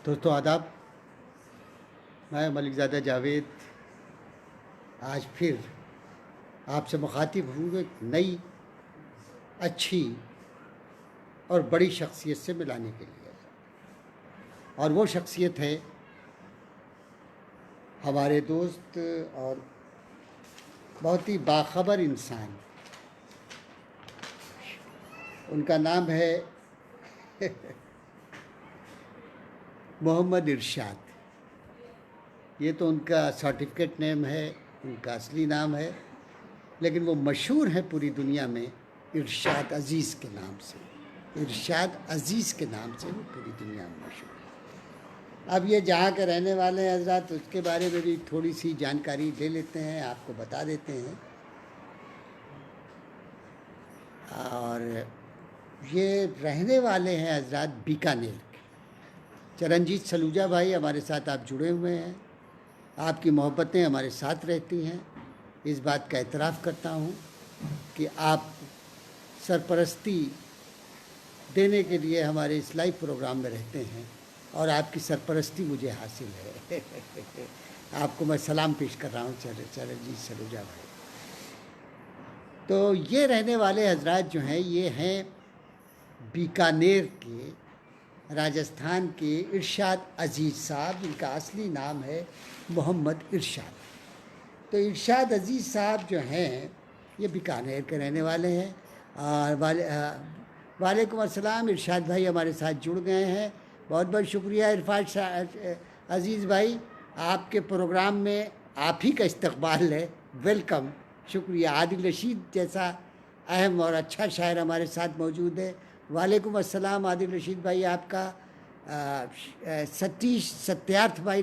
दोस्तों आदाब। मैं मलिकज़ादा जावेद आज फिर आपसे मुखातिब हूँ एक नई अच्छी और बड़ी शख्सियत से मिलाने के लिए, और वो शख्सियत है हमारे दोस्त और बहुत ही बाखबर इंसान। उनका नाम है मोहम्मद इरशाद। ये तो उनका सर्टिफिकेट नेम है, उनका असली नाम है, लेकिन वो मशहूर है पूरी दुनिया में इरशाद अज़ीज़ के नाम से। इरशाद अज़ीज़ के नाम से वो पूरी दुनिया में मशहूर है। अब ये जहाँ के रहने वाले हैं हज़रात, उसके बारे में भी थोड़ी सी जानकारी ले लेते हैं, आपको बता देते हैं। और ये रहने वाले हैं हज़रात बीकानेर के। चरणजीत सलूजा भाई हमारे साथ आप जुड़े हुए हैं, आपकी मोहब्बतें हमारे साथ रहती हैं। इस बात का एतराफ़ करता हूँ कि आप सरपरस्ती देने के लिए हमारे इस लाइव प्रोग्राम में रहते हैं और आपकी सरपरस्ती मुझे हासिल है। आपको मैं सलाम पेश कर रहा हूँ चरणजीत सलूजा भाई। तो ये रहने वाले हजरात जो हैं, ये हैं बीकानेर के, राजस्थान के इरशाद अज़ीज़ साहब। इनका असली नाम है मोहम्मद इरशाद। तो इरशाद अज़ीज़ साहब जो हैं ये बीकानेर के रहने वाले हैं। और वालेकुम अस्सलाम, इरशाद भाई हमारे साथ जुड़ गए हैं। बहुत बहुत शुक्रिया इरफाद अज़ीज़ भाई, आपके प्रोग्राम में आप ही का इस्तकबाल है। वेलकम, शुक्रिया। आदिल रशीद जैसा अहम और अच्छा शायर हमारे साथ मौजूद है। वालेकुम अस्सलाम आदिल रशीद भाई, आपका सतीश सत्यार्थ भाई,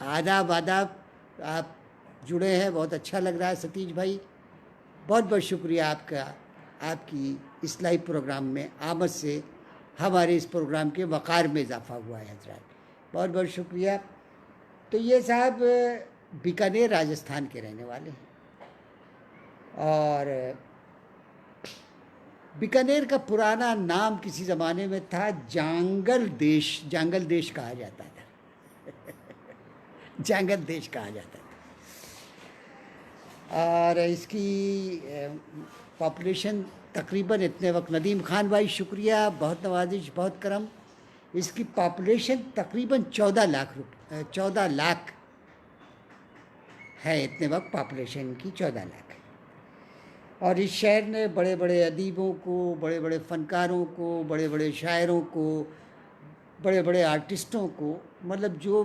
आदाब आदाब, आप जुड़े हैं, बहुत अच्छा लग रहा है सतीश भाई। बहुत बहुत शुक्रिया आपका, आपकी इस लाइव प्रोग्राम में आमद से हमारे इस प्रोग्राम के वक़ार में इजाफ़ा हुआ है हजरात, बहुत बहुत शुक्रिया। तो ये साहब बीकानेर राजस्थान के रहने वाले हैं और बीकानेर का पुराना नाम किसी ज़माने में था जांगल देश। जांगल देश कहा जाता था। जांगल देश कहा जाता था। और इसकी पॉपुलेशन तकरीबन इतने वक्त, नदीम खान भाई शुक्रिया, बहुत नवाजिश, बहुत करम। इसकी पॉपुलेशन तकरीबन 14 लाख है। इतने वक्त पॉपुलेशन की 14 लाख है। और इस शहर ने बड़े बड़े अदीबों को, बड़े बड़े फ़नकारों को, बड़े बड़े शायरों को, बड़े बड़े आर्टिस्टों को, मतलब जो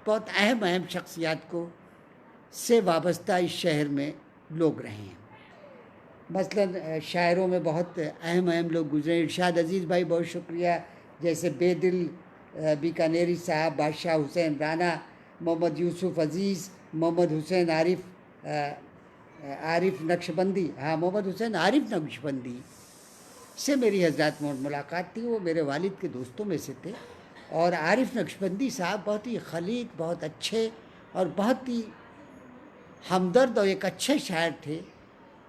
बहुत अहम शख्सियात को से वाबस्ता इस शहर में लोग रहे हैं। मसलन शायरों में बहुत अहम लोग गुजरे। इरशाद अज़ीज़ भाई बहुत शुक्रिया, जैसे बेदिल बीकानेरी साहब, बादशाह हुसैन राना, मोहम्मद यूसुफ अज़ीज़, मोहम्मद हुसैन आरिफ नक्शबंदी। हाँ, मोहम्मद हुसैन आरिफ नक्शबंदी से मेरी हजरत मुलाकात थी। वो मेरे वालिद के दोस्तों में से थे। और आरिफ नक्शबंदी साहब बहुत ही खलीक, बहुत अच्छे और बहुत ही हमदर्द और एक अच्छे शायर थे।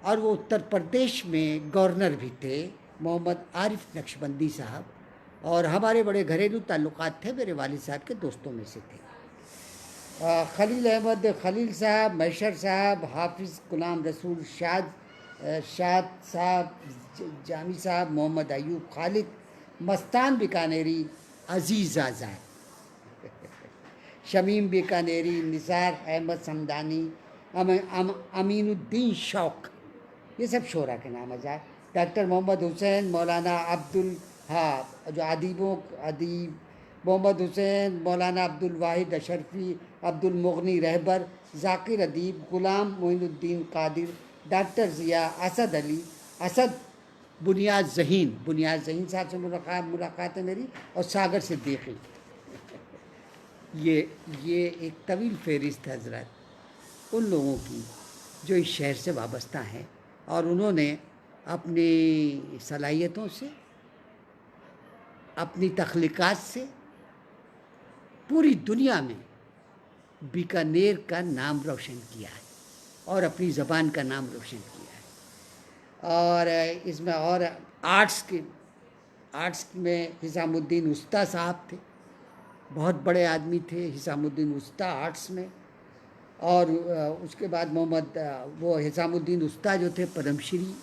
और वो उत्तर प्रदेश में गवर्नर भी थे, मोहम्मद आरिफ नक्शबंदी साहब। और हमारे बड़े घरेलू ताल्लुकात थे, मेरे वालिद साहब के दोस्तों में से थे। खलील अहमद खलील साहब, मैशर साहब, हाफिज़ गुलाम रसूल शाद साहब, जामी साहब, मोहम्मद अयूब खालिद, मस्तान बीकानेरी, अज़ीज़ आज़ाद, शमीम बीकानेरी, निसार अहमद समदानी, अमीनुद्दीन शौक, ये सब शोरा के नाम है। डॉक्टर मोहम्मद हुसैन, मौलाना अब्दुल, हाँ जो अदीब मोहम्मद हुसैन, मौलाना अब्दुल वाहिद अशरफी, अब्दुल मुगनी रहबर, ज़ाकिर अदीब, ग़ुलाम मोइनुद्दीन कादिर, डॉक्टर ज़िया, असद अली, असद बुनियाद ज़हीन साहब से मुलाकात है मेरी, और सागर सिद्दीकी। ये एक तवील फहरिस्त है हज़रत उन लोगों की जो इस शहर से वाबस्ता हैं और उन्होंने अपनी सलाहियतों से, अपनी तख्लीक़ात से पूरी दुनिया में बीकानेर का नाम रोशन किया है और अपनी ज़बान का नाम रोशन किया है। और इसमें और आर्ट्स में हिसामुद्दीन उस्ता साहब थे, बहुत बड़े आदमी थे, हिसामुद्दीन उस्ता आर्ट्स में। और उसके बाद मोहम्मद वो हिसामुद्दीन उस्ता जो थे पद्मश्री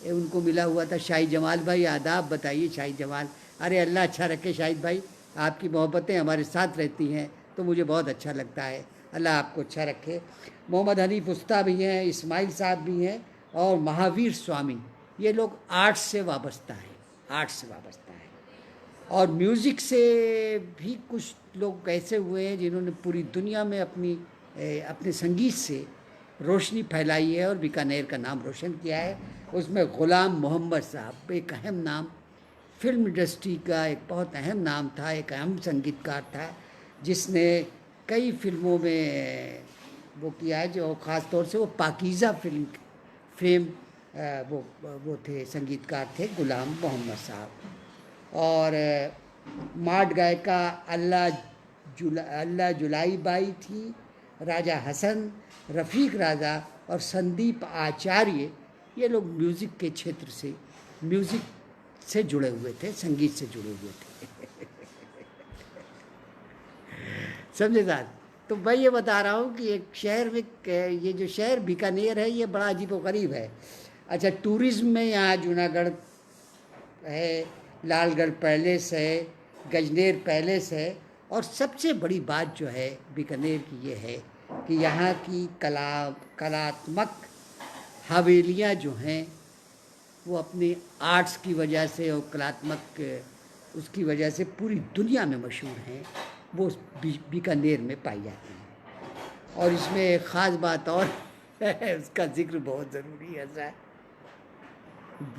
उनको मिला हुआ था। शाही जमाल भाई, आदाब बताइए शाही जमाल। अरे अल्लाह अच्छा रखे शाहिद भाई, आपकी मोहब्बतें हमारे साथ रहती हैं तो मुझे बहुत अच्छा लगता है। अल्लाह आपको अच्छा रखे। मोहम्मद हनीफ उस्ता भी हैं, इस्माइल साहब भी हैं, और महावीर स्वामी, ये लोग आर्ट्स से वाबस्ता हैं, आर्ट्स से वाबस्ता है। और म्यूज़िक से भी कुछ लोग ऐसे हुए हैं जिन्होंने पूरी दुनिया में अपने संगीत से रोशनी फैलाई है और बीकानेर का नाम रोशन किया है। उसमें ग़ुलाम मोहम्मद साहब एक अहम नाम, फिल्म इंडस्ट्री का एक बहुत अहम नाम था, एक अहम संगीतकार था जिसने कई फिल्मों में वो किया है। जो ख़ास तौर से वो पाकीज़ा फिल्म फेम वो थे, संगीतकार थे ग़ुलाम मोहम्मद साहब। और माड गायिका अल्लाह जुलाई बाई थी, राजा हसन, रफ़ीक राजा और संदीप आचार्य, ये लोग म्यूज़िक के क्षेत्र से, म्यूज़िक से जुड़े हुए थे, संगीत से जुड़े हुए थे। समझे साहब? तो मैं ये बता रहा हूँ कि एक शहर में, ये जो शहर बीकानेर है ये बड़ा अजीबोगरीब है। अच्छा, टूरिज़्म में यहाँ जूनागढ़ है, लालगढ़ पैलेस है, गजनेर पैलेस है, और सबसे बड़ी बात जो है बीकानेर की ये है कि यहाँ की कलात्मक हवेलियाँ जो हैं वो अपने आर्ट्स की वजह से और कलात्मक उसकी वजह से पूरी दुनिया में मशहूर हैं, वो बीकानेर में पाई जाती हैं। और इसमें एक ख़ास बात और है, उसका जिक्र बहुत ज़रूरी है सर,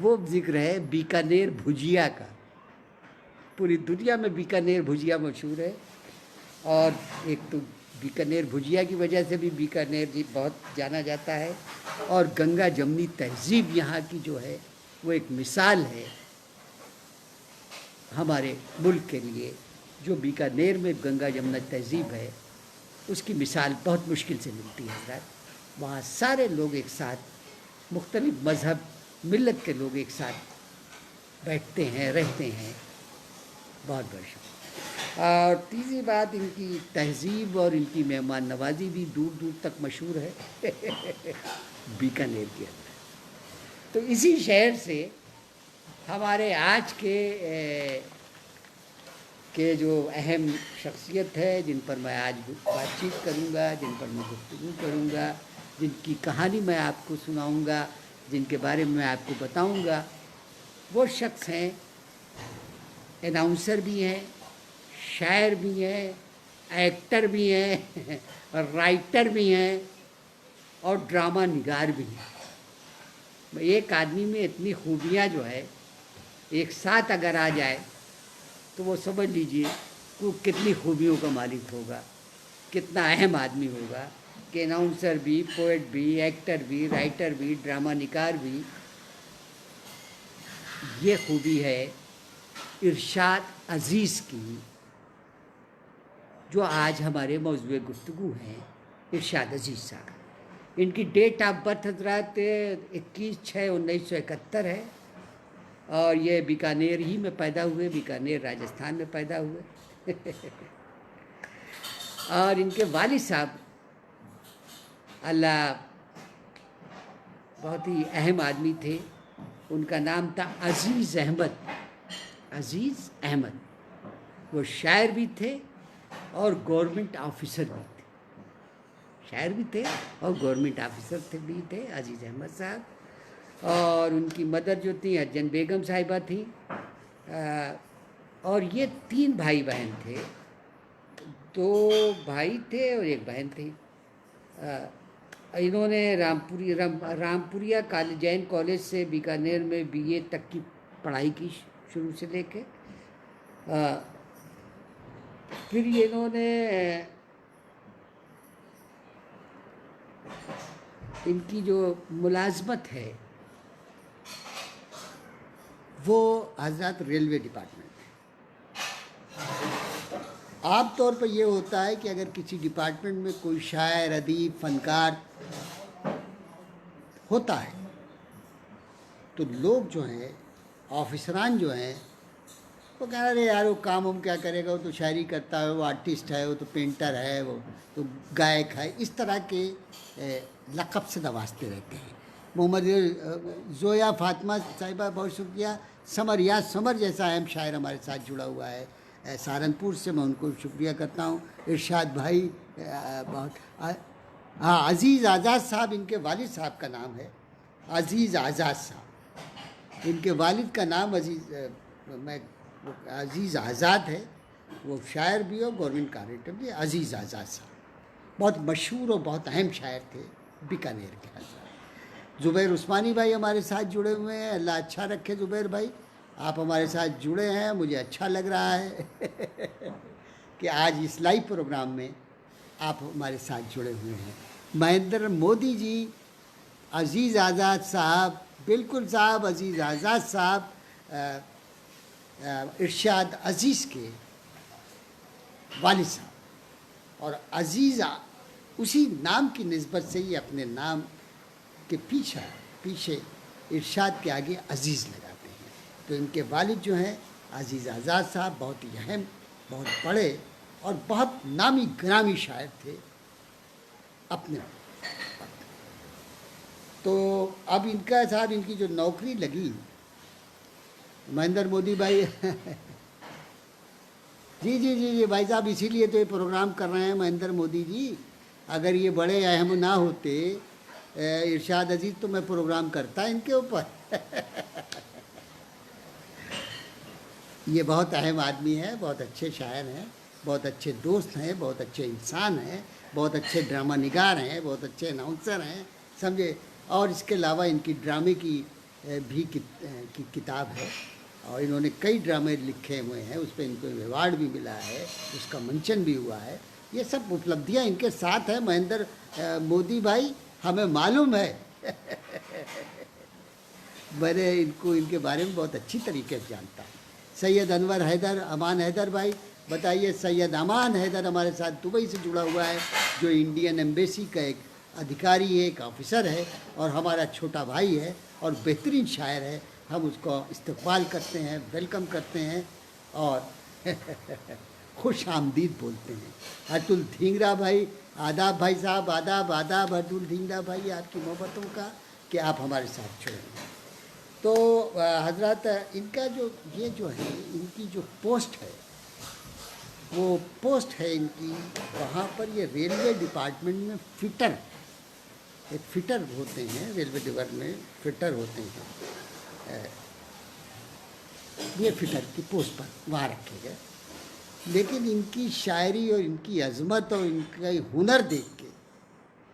वो जिक्र है बीकानेर भुजिया का। पूरी दुनिया में बीकानेर भुजिया मशहूर है, और एक तो बीकानेर भुजिया की वजह से भी बीकानेर जी बहुत जाना जाता है। और गंगा जमनी तहज़ीब यहाँ की जो है वो एक मिसाल है हमारे मुल्क के लिए। जो बीकानेर में गंगा जमुना तहज़ीब है उसकी मिसाल बहुत मुश्किल से मिलती है हज़रात। वहाँ सारे लोग एक साथ, मुख्तलिफ़ मज़हब मिल्लत के लोग एक साथ बैठते हैं, रहते हैं। बहुत बहुत शुक्रिया। और तीसरी बात, इनकी तहज़ीब और इनकी मेहमान नवाजी भी दूर दूर तक मशहूर है बीकानेर के अंदर। तो इसी शहर से हमारे आज के जो अहम शख्सियत है, जिन पर मैं आज बातचीत करूँगा, जिन पर मैं गुफ्तगू करूँगा, जिनकी कहानी मैं आपको सुनाऊँगा, जिनके बारे में मैं आपको बताऊँगा, वो शख्स हैं, अनाउंसर भी हैं, शायर भी हैं, एक्टर भी हैं राइटर भी हैं, और ड्रामा निगार भी हैं। एक आदमी में इतनी खूबियाँ जो है एक साथ अगर आ जाए तो वो समझ लीजिए कि वो कितनी खूबियों का मालिक होगा, कितना अहम आदमी होगा कि अनाउंसर भी, पोएट भी, एक्टर भी, राइटर भी, ड्रामा निगार भी। ये खूबी है इरशाद अज़ीज़ की, जो आज हमारे मौज़ूए गुफ्तगू हैं, इरशाद अज़ीज़ साहब। इनकी डेट ऑफ बर्थ हज़रात 21/6/1971 है, और ये बीकानेर ही में पैदा हुए, बीकानेर राजस्थान में पैदा हुए और इनके वालिद साहब अल्लाह बहुत ही अहम आदमी थे, उनका नाम था अज़ीज़ अहमद। अज़ीज़ अहमद वो शायर भी थे और गवर्नमेंट ऑफिसर भी थे, शायर भी थे और गवर्नमेंट ऑफिसर भी थे अज़ीज़ अहमद साहब। और उनकी मदर जो थी हज्जन बेगम साहिबा थी। और ये 3 भाई बहन थे, 2 भाई थे और 1 बहन थी। इन्होंने रामपुरिया कॉलेज, जैन कॉलेज से बीकानेर में BA तक की पढ़ाई की शुरू से लेके। फिर इन्होंने इनकी जो मुलाजमत है वो हज़रत रेलवे डिपार्टमेंट में। आम तौर पर ये होता है कि अगर किसी डिपार्टमेंट में कोई शायर, अदीब, फ़नकार होता है तो लोग जो हैं, ऑफिसरान जो हैं, वो कह रहे यार वो काम हम क्या करेगा, वो तो शायरी करता है, वो आर्टिस्ट है, वो तो पेंटर है, वो तो गायक है, इस तरह के लक़ब से नवाजते रहते हैं। मोहम्मद ज़ोया फ़ातिमा साहिबा बहुत शुक्रिया। समर या समर जैसा अहम शायर हमारे साथ जुड़ा हुआ है सहारनपुर से, मैं उनको शुक्रिया करता हूँ। इरशाद भाई बहुत हाँ, अज़ीज़ आज़ाद साहब, इनके वालिद साहब का नाम है अज़ीज़ आज़ाद साहब। इनके वालिद का नाम अज़ीज़ आज़ाद है, वो शायर भी हो, गवर्नमेंट कार्पोरेटर भी। अज़ीज़ आज़ाद साहब बहुत मशहूर और बहुत अहम शायर थे बीकानेर के हज़रत। ज़ुबैर उस्मानी भाई हमारे साथ जुड़े हुए हैं, अल्लाह अच्छा रखे ज़ुबैर भाई, आप हमारे साथ जुड़े हैं, मुझे अच्छा लग रहा है कि आज इस लाइव प्रोग्राम में आप हमारे साथ जुड़े हुए हैं। महेंद्र मोदी जी, अज़ीज़ आज़ाद साहब, बिल्कुल साहब, अज़ीज़ आज़ाद साहब इरशाद अज़ीज़ के वालिद साहब, और अज़ीज़ उसी नाम की निस्बत से ही अपने नाम के पीछे इरशाद के आगे अज़ीज़ लगाते हैं। तो इनके वालिद जो हैं अज़ीज़ आज़ाद साहब बहुत ही अहम, बहुत बड़े और बहुत नामी ग्रामी शायर थे अपने। तो अब इनका साहब, इनकी जो नौकरी लगी महेंद्र मोदी भाई जी जी जी जी भाई साहब, इसीलिए तो ये प्रोग्राम कर रहे हैं महेंद्र मोदी जी। अगर ये बड़े अहम ना होते इरशाद अजीज़, तो मैं प्रोग्राम करता इनके ऊपर ये बहुत अहम आदमी है, बहुत अच्छे शायर हैं, बहुत अच्छे दोस्त हैं, बहुत अच्छे इंसान हैं, बहुत अच्छे ड्रामा निगार हैं, बहुत अच्छे अनाउंसर हैं, समझे। और इसके अलावा इनकी ड्रामे की भी किताब है, और इन्होंने कई ड्रामे लिखे हुए हैं, उस पर इनको अवार्ड भी मिला है, उसका मंचन भी हुआ है। ये सब उपलब्धियां इनके साथ है महेंद्र मोदी भाई, हमें मालूम है मैंने इनको, इनके बारे में बहुत अच्छी तरीके से जानता हूँ। सैयद अनवर हैदर, अमान हैदर भाई बताइए। सैयद अमान हैदर हमारे साथ दुबई से जुड़ा हुआ है, जो इंडियन एम्बेसी का एक अधिकारी है, एक ऑफिसर है, और हमारा छोटा भाई है और बेहतरीन शायर है। हम उसको इस्तकबाल करते हैं, वेलकम करते हैं और खुश आमदीद बोलते हैं। अतुल धींगरा भाई, आदाब भाई साहब, आदाब आदाब अतुल धींगरा भाई, आपकी मोहब्बतों का कि आप हमारे साथ जुड़े हैं। तो हजरत, इनका जो ये जो है, इनकी जो पोस्ट है, वो पोस्ट है इनकी वहाँ पर, ये रेलवे डिपार्टमेंट में फिटर, एक फिटर होते हैं रेलवे डिपार्टमेंट में, फिटर होते हैं, ये फिटर की पोस्ट पर वहाँ रखे गए। लेकिन इनकी शायरी और इनकी अजमत और इनका हुनर देख के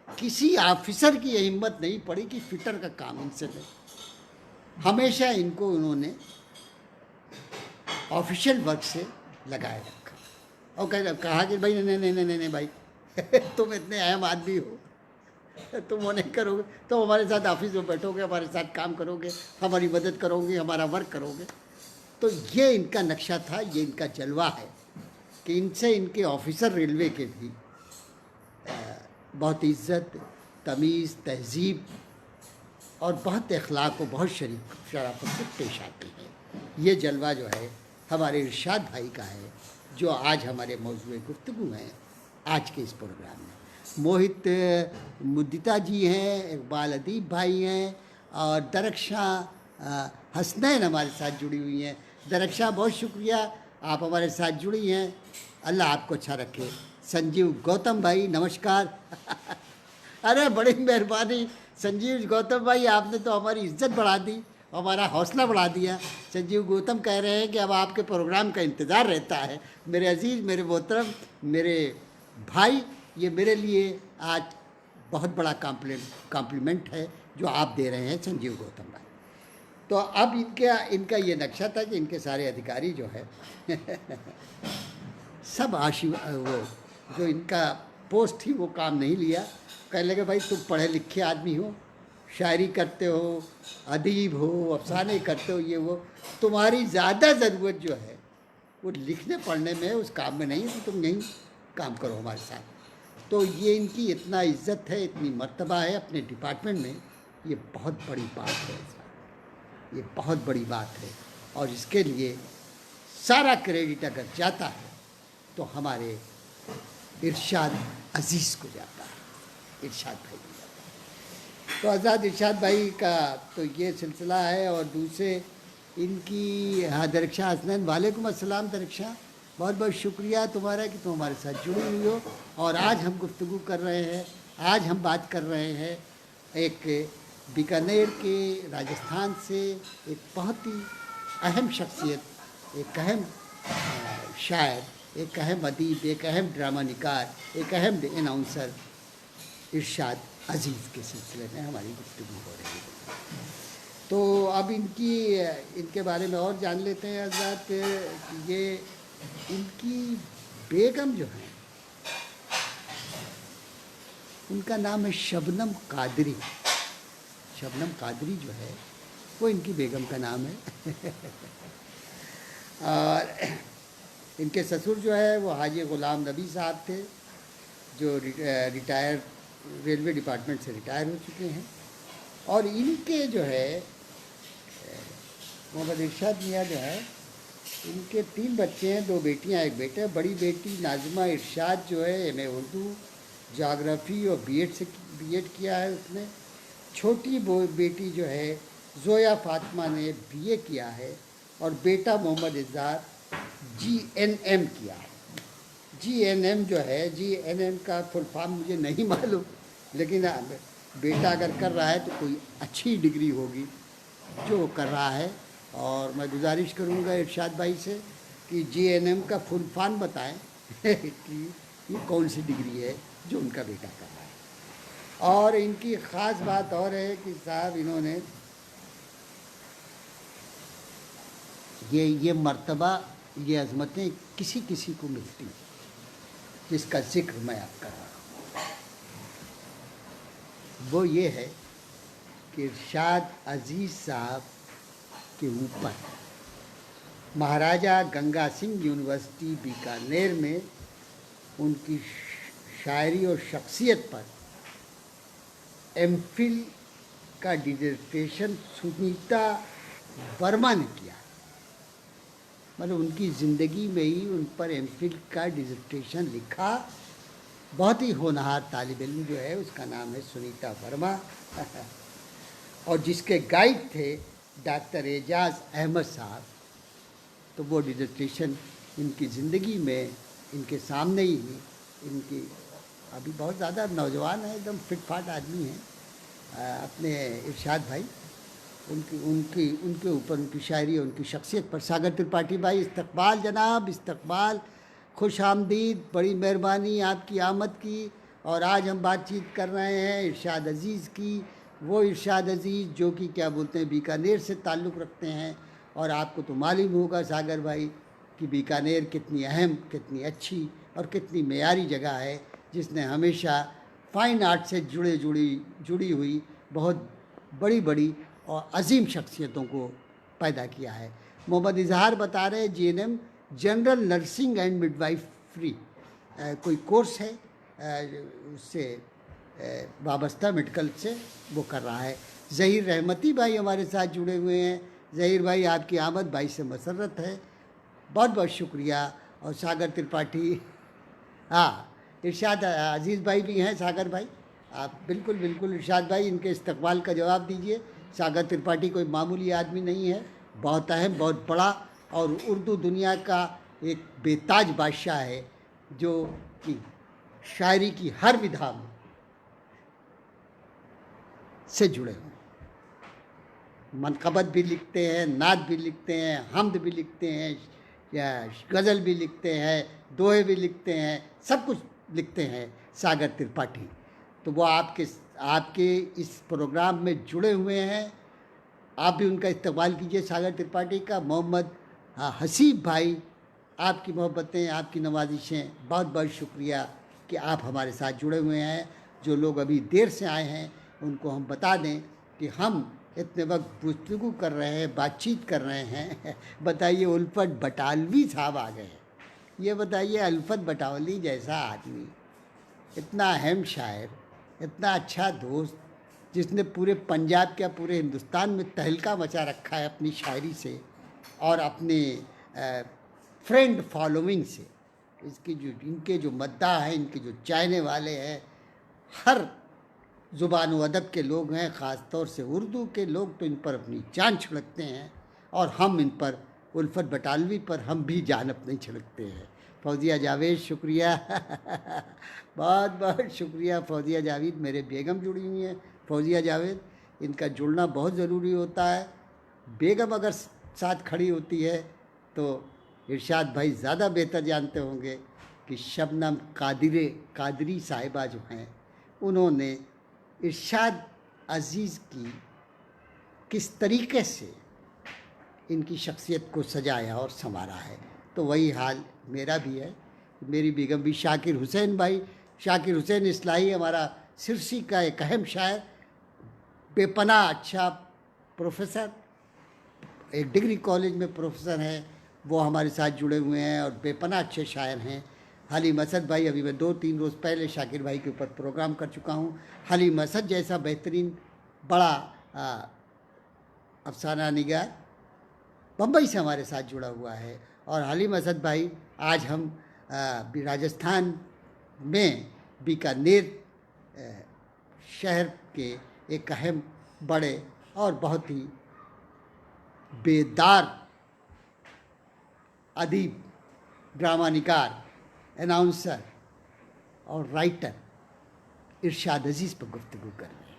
किसी ऑफिसर की ये हिम्मत नहीं पड़ी कि फिटर का काम इनसे ले। हमेशा इनको उन्होंने ऑफिशियल वर्क से लगाए रखा और कहा कि भाई नहीं नहीं नहीं नहीं नहीं भाई तुम इतने अहम आदमी हो, तुम वो नहीं करोगे तो हमारे साथ ऑफिस में बैठोगे, हमारे साथ काम करोगे, हमारी मदद करोगे, हमारा वर्क करोगे। तो ये इनका नक्शा था, ये इनका जलवा है कि इनसे इनके ऑफिसर रेलवे के भी बहुत इज़्ज़त, तमीज़, तहज़ीब और बहुत अखलाक और बहुत शराफत से पेश आती है। ये जलवा जो है हमारे इरशाद भाई का है, जो आज हमारे मौजूद गुफ्तगू हैं आज के इस प्रोग्राम में। मोहित मुद्दिता जी हैं, इकबाल अदीब भाई हैं, और दरक्षा हसनैन हमारे साथ जुड़ी हुई हैं। दरक्षा बहुत शुक्रिया, आप हमारे साथ जुड़ी हैं, अल्लाह आपको अच्छा रखे। संजीव गौतम भाई नमस्कार अरे बड़ी मेहरबानी संजीव गौतम भाई, आपने तो हमारी इज्जत बढ़ा दी, हमारा हौसला बढ़ा दिया। संजीव गौतम कह रहे हैं कि अब आपके प्रोग्राम का इंतज़ार रहता है। मेरे अजीज़, मेरे मोहतरम, मेरे भाई, ये मेरे लिए आज बहुत बड़ा कॉम्प्लीमेंट है जो आप दे रहे हैं संजीव गौतम भाई। तो अब इनका ये नक्शा था कि इनके सारे अधिकारी जो है सब वो जो इनका पोस्ट थी वो काम नहीं लिया। कहने लगे भाई तुम पढ़े लिखे आदमी हो, शायरी करते हो, अदीब हो, अफसाने करते हो, ये वो, तुम्हारी ज़्यादा ज़रूरत जो है वो लिखने पढ़ने में, उस काम में नहीं है, तो तुम यहीं काम करो हमारे साथ। तो ये इनकी इतना इज्जत है, इतनी मर्तबा है अपने डिपार्टमेंट में, ये बहुत बड़ी बात है, ये बहुत बड़ी बात है। और इसके लिए सारा क्रेडिट अगर जाता है तो हमारे इरशाद अजीज़ को जाता है, इरशाद भाई को जाता है। तो आज़ाद इरशाद भाई का तो ये सिलसिला है। और दूसरे इनकी, हाँ दरक्षा हसनैन, वालेकुम अस्सलाम दरक्षा, बहुत बहुत शुक्रिया तुम्हारा कि तुम हमारे साथ जुड़ी हुई हो। और आज हम गुफ्तगू कर रहे हैं, आज हम बात कर रहे हैं एक बीकानेर के, राजस्थान से एक बहुत ही अहम शख्सियत, एक अहम शायर, एक अहम अदीब, एक अहम ड्रामा निकार, एक अहम अनाउंसर इरशाद अजीज़ के सिलसिले में हमारी गुफ्तगू हो रही है। तो अब इनके बारे में और जान लेते हैं हज़रत। ये इनकी बेगम जो है, उनका नाम है शबनम कादरी। शबनम कादरी जो है वो इनकी बेगम का नाम है। और इनके ससुर जो है वो हाजी ग़ुलाम नबी साहब थे, जो रिटायर, रेलवे डिपार्टमेंट से रिटायर हो चुके हैं। और इनके जो है मोहम्मद इरशाद मियाँ जो है, इनके 3 बच्चे हैं, 2 बेटियां, 1 बेटा। बड़ी बेटी नाज़िमा इरशाद जो है एम.ए. उर्दू, जोग्राफ़ी और बीएड किया है उसने। छोटी बेटी जो है ज़ोया फ़ातिमा ने बीए किया है। और बेटा मोहम्मद इज़हार जीएनएम किया है। जीएनएम जो है, जीएनएम का फुल फॉर्म मुझे नहीं मालूम, लेकिन बेटा अगर कर रहा है तो कोई अच्छी डिग्री होगी जो कर रहा है। और मैं गुजारिश करूंगा इरशाद भाई से कि जीएनएम का फुल फॉर्म बताएं कि ये कौन सी डिग्री है जो उनका बेटा कर रहा है। और इनकी ख़ास बात और है कि साहब इन्होंने ये मर्तबा, ये अज़मतें किसी किसी को मिलती हैं, जिसका जिक्र मैं आप कर रहा हूँ। वो ये है कि इरशाद अजीज़ साहब के ऊपर महाराजा गंगा सिंह यूनिवर्सिटी बीकानेर में उनकी शायरी और शख्सियत पर एमफिल का डिसर्टेशन सुनीता वर्मा ने किया। मतलब उनकी ज़िंदगी में ही उन पर एमफिल का डिसर्टेशन लिखा। बहुत ही होनहार तालिब इल्म जो है, उसका नाम है सुनीता वर्मा। और जिसके गाइड थे डॉक्टर एजाज अहमद साहब। तो वो डिसर्टेशन इनकी ज़िंदगी में, इनके सामने ही, इनकी अभी बहुत ज़्यादा नौजवान है, एकदम फिट फाट आदमी है अपने इरशाद भाई। उनके ऊपर, उनकी शायरी और उनकी शख्सियत पर। सागर त्रिपाठी भाई, इस्तकबाल जनाब, इस्तकबाल, खुश आमदीद, बड़ी मेहरबानी आपकी आमद की। और आज हम बातचीत कर रहे हैं इरशाद अजीज़ की। वो इरशाद अजीज़ जो कि क्या बोलते हैं, बीकानेर से ताल्लुक़ रखते हैं। और आपको तो मालूम होगा सागर भाई कि बीकानेर कितनी अहम, कितनी अच्छी और कितनी मेयारी जगह है, जिसने हमेशा फ़ाइन आर्ट से जुड़ी हुई बहुत बड़ी बड़ी और अजीम शख्सियतों को पैदा किया है। मोहम्मद इजहार बता रहे हैं GNM, general nursing and midwifery कोई कोर्स है, उससे वाबस्ता मेडिकल से वो कर रहा है। ज़हीर रहमती भाई हमारे साथ जुड़े हुए हैं। ज़हीर भाई, आपकी आमद भाई से मसरत है, बहुत बहुत शुक्रिया। और सागर त्रिपाठी, हाँ इरशाद अजीज़ भाई भी हैं। सागर भाई आप बिल्कुल इरशाद भाई, इनके इस्तकबाल का जवाब दीजिए। सागर त्रिपाठी कोई मामूली आदमी नहीं है, बहुत अहम, बहुत बड़ा और उर्दू दुनिया का एक बेताज बादशाह है, जो कि शायरी की हर विधा से जुड़े हुए। मनक़बत भी लिखते हैं, नात भी लिखते हैं, हमद भी लिखते हैं, या गज़ल भी लिखते हैं, दोहे भी लिखते हैं, सब कुछ लिखते हैं सागर त्रिपाठी। तो वो आपके इस प्रोग्राम में जुड़े हुए हैं। आप भी उनका इस्तेमाल कीजिए सागर त्रिपाठी का। मोहम्मद हसीब भाई, आपकी मोहब्बतें, आपकी नवाजिशें, बहुत बहुत शुक्रिया कि आप हमारे साथ जुड़े हुए हैं। जो लोग अभी देर से आए हैं उनको हम बता दें कि हम इतने वक्त गुफ्तगू कर रहे हैं, बातचीत कर रहे हैं। बताइए, उल्फत बटालवी साहब आ गए हैं। ये बताइए, उल्फत बटावली जैसा आदमी, इतना अहम शायर, इतना अच्छा दोस्त, जिसने पूरे पंजाब क्या पूरे हिंदुस्तान में तहलका मचा रखा है अपनी शायरी से और अपने फ्रेंड फॉलोइंग से, इसकी जो इनके जो मद्दाह हैं, इनके जो चाहने वाले हैं, हर ज़ुबान व अदब के लोग हैं, ख़ास तौर से उर्दू के लोग तो इन पर अपनी जान छिड़कते हैं, और हम इन पर, उल्फत बटालवी पर हम भी जान अपनी छिड़कते हैं। फौजिया जावेद शुक्रिया बहुत बहुत शुक्रिया फौजिया जावेद। मेरे बेगम जुड़ी हुई हैं फौजिया जावेद, इनका जुड़ना बहुत ज़रूरी होता है। बेगम अगर साथ खड़ी होती है तो इरशाद भाई ज़्यादा बेहतर जानते होंगे कि शबनम कादरी साहिबा जो हैं, उन्होंने इरशाद अज़ीज़ की किस तरीके से इनकी शख्सियत को सजाया और संवारा है, तो वही हाल मेरा भी है। मेरी बेगम भी शाकिर हुसैन भाई, शाकिर हुसैन इस्लाही हमारा सिरसी का एक अहम शायर, बेपनाह अच्छा प्रोफेसर, एक डिग्री कॉलेज में प्रोफेसर हैं, वो हमारे साथ जुड़े हुए हैं और बेपनाह अच्छे शायर हैं। हलीम असद भाई, अभी मैं 2-3 रोज़ पहले शाकिर भाई के ऊपर प्रोग्राम कर चुका हूँ। हलीम असद जैसा बेहतरीन बड़ा अफसाना निगार बम्बई से हमारे साथ जुड़ा हुआ है। और हलीम असद भाई, आज हम राजस्थान में बीकानेर शहर के एक अहम बड़े और बहुत ही बेदार अदीब, ड्रामा निकार, अनाउंसर और राइटर इरशाद अज़ीज़ पर गुफ्तगू कर रहे हैं।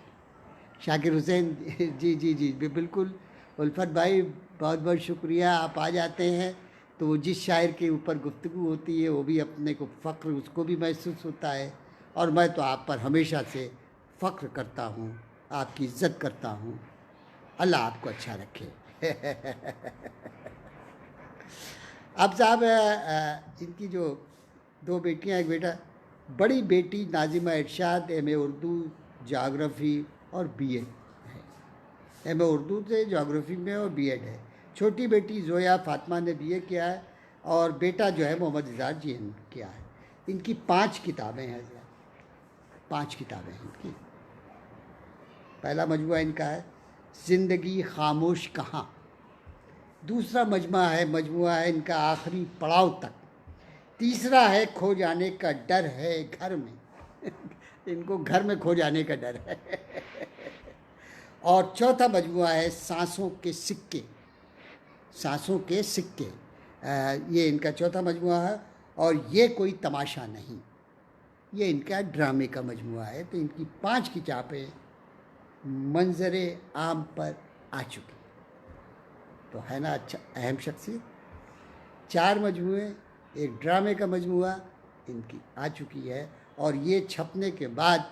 शाकिर हुसैन जी जी जी बिल्कुल। उल्फत भाई बहुत बहुत शुक्रिया, आप आ जाते हैं तो वो जिस शायर के ऊपर गुफ्तगू होती है वो भी अपने को फ़ख्र उसको भी महसूस होता है, और मैं तो आप पर हमेशा से फ़ख्र करता हूँ, आपकी इज़्ज़त करता हूँ। अल्लाह आपको अच्छा रखे। अब साहब, इनकी जो 2 बेटियां, एक बेटा, बड़ी बेटी नाजिमा इरशाद एम.ए. उर्दू, जोग्राफ़ी और B.Ed है। एम.ए. उर्दू से जोग्राफ़ी में और B.Ed है। छोटी बेटी जोया फातिमा ने B.A. किया है, और बेटा जो है मोहम्मद इज़हार GN किया है। इनकी 5 किताबें हैं, 5 किताबें हैं इनकी। पहला मजमुआ इनका है ज़िंदगी खामोश कहाँ, दूसरा मजमुआ है इनका आखिरी पड़ाव तक, तीसरा है खो जाने का डर है घर में इनको घर में खो जाने का डर है और चौथा मजमुआ है सांसों के सिक्के, सांसों के सिक्के। ये इनका चौथा मजमुआ है, और ये कोई तमाशा नहीं, ये इनका ड्रामे का मजमुआ है। तो इनकी 5 किताबें मंजरे आम पर आ चुकी, तो है ना अच्छा अहम शख्सियत। 4 मजमुए, एक ड्रामे का मजमुआ इनकी आ चुकी है, और ये छपने के बाद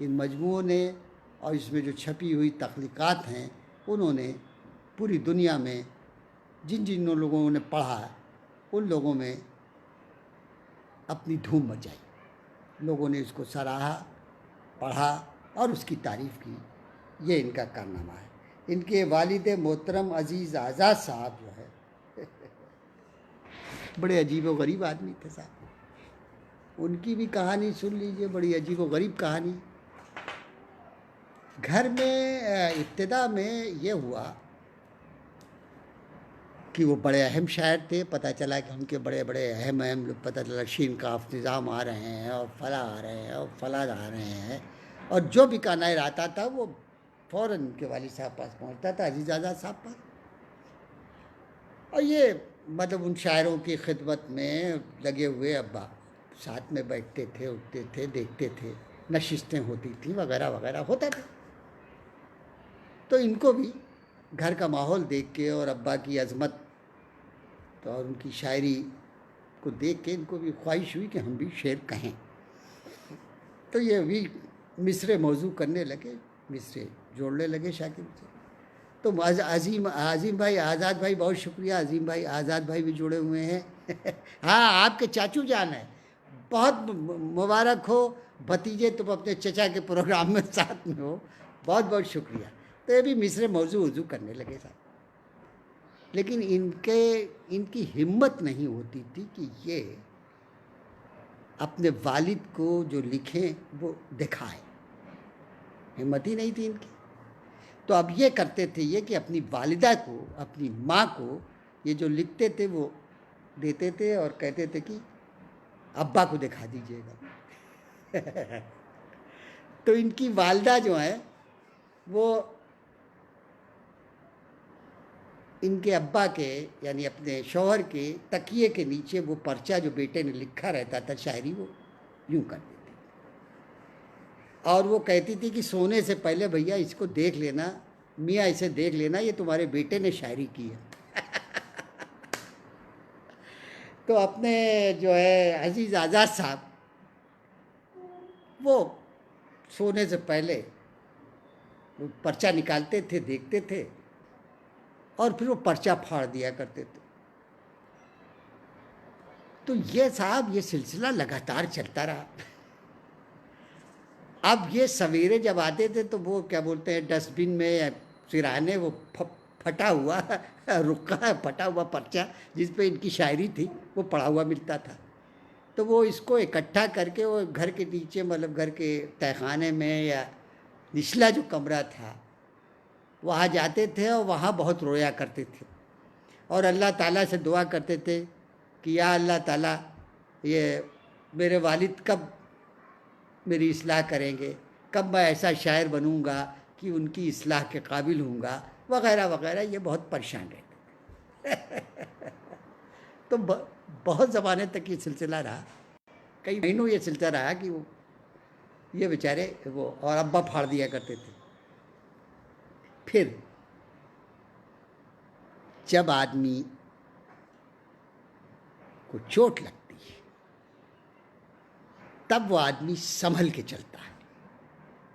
इन मजमुओं ने और इसमें जो छपी हुई तख्लीक़ात हैं, उन्होंने पूरी दुनिया में जिन जिन लोगों ने पढ़ा, उन लोगों में अपनी धूम मचाई। लोगों ने इसको सराहा, पढ़ा और उसकी तारीफ़ की। ये इनका कारनामा है। इनके वालिद मोहतरम अज़ीज़ आज़ाद साहब जो है बड़े अजीब व गरीब आदमी थे साहब। उनकी भी कहानी सुन लीजिए, बड़ी अजीब व गरीब कहानी। घर में इब्तिदा में ये हुआ कि वो बड़े अहम शायर थे। पता चला कि उनके बड़े बड़े अहम लोग, पता चला शीन काफ निज़ाम आ रहे हैं और फला आ रहे हैं और फला आ रहे हैं, और जो भी कानायर आता था वो फ़ौरन उनके वालिद साहब पास पहुंचता था, अज़ीज़ आज़ाद साहब पास। और ये मतलब उन शायरों की खिदमत में लगे हुए अब्बा साथ में बैठते थे, उठते थे, देखते थे, नशिस्तें होती थी, वगैरह वगैरह होता था। तो इनको भी घर का माहौल देख के और अब्बा की अज़मत तो और उनकी शायरी को देख के इनको भी ख्वाहिश हुई कि हम भी शेर कहें। तो ये भी मिसरे मौजू करने लगे, मिसरे जोड़ने लगे शाकिर से। तो अज़ीम भाई आज़ाद भाई, बहुत शुक्रिया, अज़ीम भाई आज़ाद भाई भी जुड़े हुए हैं हाँ, आपके चाचू जान है, बहुत मुबारक हो भतीजे, तुम अपने चचा के प्रोग्राम में साथ में हो, बहुत बहुत शुक्रिया। तो ये भी मिसरे मौजू वजू करने लगे साहब। लेकिन इनकी हिम्मत नहीं होती थी कि ये अपने वालिद को जो लिखें वो दिखाएं, हिम्मत ही नहीं थी इनकी। तो अब ये करते थे ये कि अपनी वालिदा को, अपनी माँ को ये जो लिखते थे वो देते थे और कहते थे कि अब्बा को दिखा दीजिएगा। तो इनकी वालदा जो है वो इनके अब्बा के यानी अपने शौहर के तकिए के नीचे वो पर्चा जो बेटे ने लिखा रहता था शायरी, वो यूं कर देती और वो कहती थी कि सोने से पहले भैया इसको देख लेना, मियाँ इसे देख लेना, ये तुम्हारे बेटे ने शायरी की है। तो अपने जो है अजीज़ आज़ाद साहब वो सोने से पहले वो पर्चा निकालते थे, देखते थे और फिर वो पर्चा फाड़ दिया करते थे। तो ये साहब ये सिलसिला लगातार चलता रहा। अब ये सवेरे जब आते थे तो वो क्या बोलते हैं डस्टबिन में या सिरहाने वो फटा हुआ रुका फटा हुआ पर्चा जिस पे इनकी शायरी थी वो पड़ा हुआ मिलता था। तो वो इसको इकट्ठा करके वो घर के नीचे मतलब घर के तहखाने में या निचला जो कमरा था वहाँ जाते थे और वहाँ बहुत रोया करते थे और अल्लाह ताला से दुआ करते थे कि या अल्लाह ताला ये मेरे वालिद कब मेरी इस्लाह करेंगे, कब मैं ऐसा शायर बनूंगा कि उनकी इस्लाह के काबिल हूँगा, वगैरह वगैरह। ये बहुत परेशान रहते। तो बहुत ज़माने तक ये सिलसिला रहा, कई महीनों ये सिलसिला रहा कि वो ये बेचारे वो और अब्बा फाड़ दिया करते थे। फिर जब आदमी को चोट लगती है तब वो आदमी संभल के चलता है।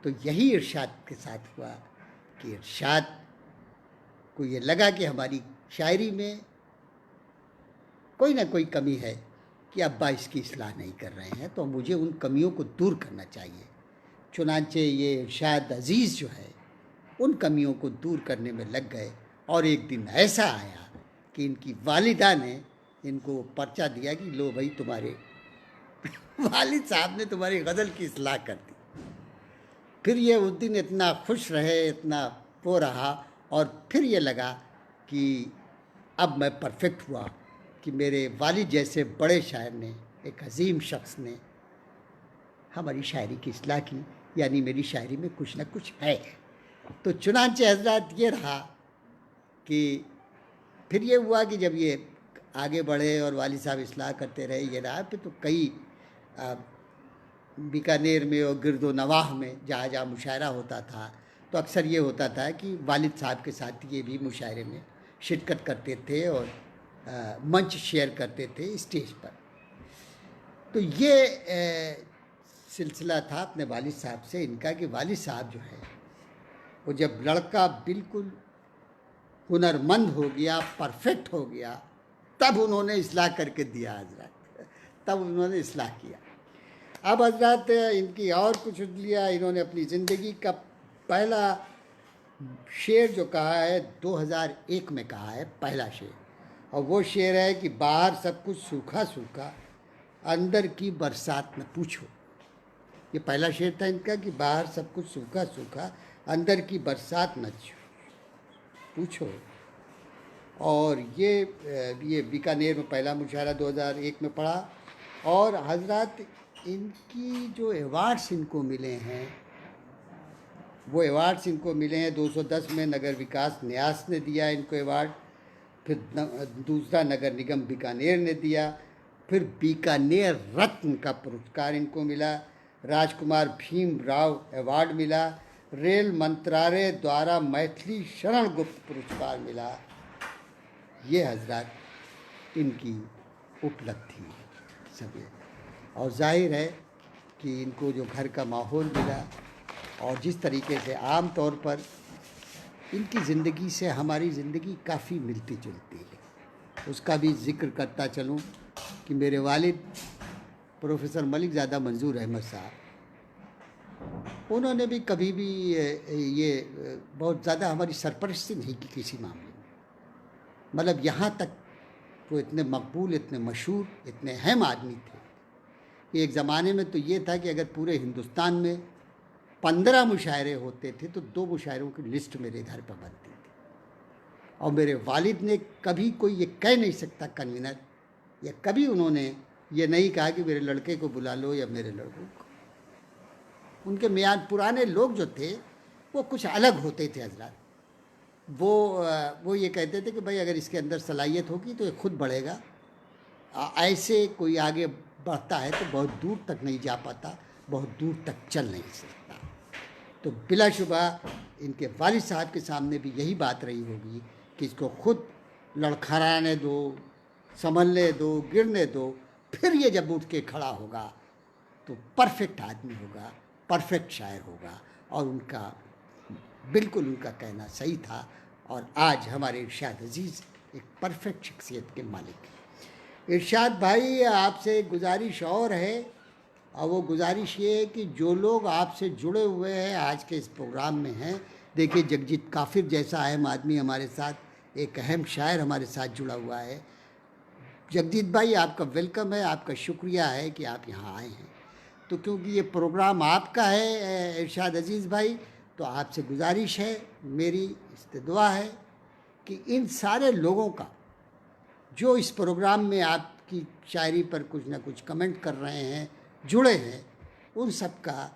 तो यही इरशाद के साथ हुआ कि इरशाद को ये लगा कि हमारी शायरी में कोई ना कोई कमी है कि अब्बा इसकी इस्लाह नहीं कर रहे हैं, तो मुझे उन कमियों को दूर करना चाहिए। चुनांचे ये इरशाद अजीज़ जो है उन कमियों को दूर करने में लग गए और एक दिन ऐसा आया कि इनकी वालिदा ने इनको पर्चा दिया कि लो भाई तुम्हारे वालिद साहब ने तुम्हारी गज़ल की इस्लाह कर दी। फिर ये उस दिन इतना खुश रहे, इतना वो रहा और फिर ये लगा कि अब मैं परफेक्ट हुआ कि मेरे वालिद जैसे बड़े शायर ने, एक अजीम शख्स ने हमारी शायरी की इस्लाह की, यानी मेरी शायरी में कुछ ना कुछ है। तो चुनांचे हज़रात ये रहा कि फिर ये हुआ कि जब ये आगे बढ़े और वालिद साहब इस्लाह करते रहे, ये रहा। फिर तो कई बीकानेर में और गिरदो नवाह में जहाँ जहाँ मुशायरा होता था तो अक्सर ये होता था कि वालिद साहब के साथ ये भी मुशायरे में शिरकत करते थे और मंच शेयर करते थे स्टेज पर। तो ये सिलसिला था अपने वालिद साहब से इनका कि वालिद साहब जो है वो जब लड़का बिल्कुल हुनरमंद हो गया, परफेक्ट हो गया, तब उन्होंने इस्लाह करके दिया हजरत, तब उन्होंने इस्लाह किया। अब हजरत इनकी और कुछ लिया, इन्होंने अपनी ज़िंदगी का पहला शेर जो कहा है 2001 में कहा है, पहला शेर, और वो शेर है कि बाहर सब कुछ सूखा सूखा, अंदर की बरसात न पूछो। ये पहला शेर था इनका कि बाहर सब कुछ सूखा सूखा, अंदर की बरसात न पूछो। और ये बीकानेर में पहला मुशायरा 2001 में पढ़ा। और हजरत इनकी जो अवार्ड्स इनको मिले हैं वो अवार्ड्स इनको मिले हैं 210 में नगर विकास न्यास ने दिया इनको अवार्ड, फिर दूसरा नगर निगम बीकानेर ने दिया, फिर बीकानेर रत्न का पुरस्कार इनको मिला, राजकुमार भीम राव अवार्ड मिला, रेल मंत्रालय द्वारा मैथिली शरण गुप्त पुरस्कार मिला। ये हजरत इनकी उपलब्धि सभी। और जाहिर है कि इनको जो घर का माहौल मिला और जिस तरीके से आम तौर पर इनकी ज़िंदगी से हमारी ज़िंदगी काफ़ी मिलती जुलती है, उसका भी ज़िक्र करता चलूँ कि मेरे वालिद प्रोफेसर मलिक ज़ादा मंजूर अहमद साहब, उन्होंने भी कभी भी ये बहुत ज़्यादा हमारी सरपरस्ती नहीं की किसी मामले में। मतलब यहाँ तक वो इतने मकबूल, इतने मशहूर, इतने अहम आदमी थे कि एक ज़माने में तो ये था कि अगर पूरे हिंदुस्तान में 15 मुशायरे होते थे तो 2 मुशायरों की लिस्ट मेरे घर पर बनती थी। और मेरे वालिद ने कभी कोई ये कह नहीं सकता कन्वीनर या कभी उन्होंने ये नहीं कहा कि मेरे लड़के को बुला लो या मेरे लड़कों को। उनके मियाँ पुराने लोग जो थे वो कुछ अलग होते थे हजरत। वो ये कहते थे कि भाई अगर इसके अंदर सलाहियत होगी तो ये खुद बढ़ेगा, ऐसे कोई आगे बढ़ता है तो बहुत दूर तक नहीं जा पाता, बहुत दूर तक चल नहीं सकता। तो बिलाशुबा इनके वालिद साहब के सामने भी यही बात रही होगी कि इसको खुद लड़खड़ाने दो, संभलने दो, गिरने दो, फिर ये जब उठ के खड़ा होगा तो परफेक्ट आदमी होगा, परफेक्ट शायर होगा। और उनका बिल्कुल उनका कहना सही था। और आज हमारे इरशाद अजीज़ एक परफेक्ट शख्सियत के मालिक हैं। इरशाद भाई आपसे गुजारिश और है, और वो गुजारिश ये है कि जो लोग आपसे जुड़े हुए हैं आज के इस प्रोग्राम में हैं, देखिए जगजीत काफिर जैसा अहम आदमी हमारे साथ, एक अहम शायर हमारे साथ जुड़ा हुआ है। जगजीत भाई आपका वेलकम है, आपका शुक्रिया है कि आप यहाँ आए हैं। तो क्योंकि ये प्रोग्राम आपका है इरशाद अजीज़ भाई, तो आपसे गुजारिश है, मेरी इस्तदुआ है कि इन सारे लोगों का जो इस प्रोग्राम में आपकी शायरी पर कुछ ना कुछ कमेंट कर रहे हैं, जुड़े हैं, उन सब का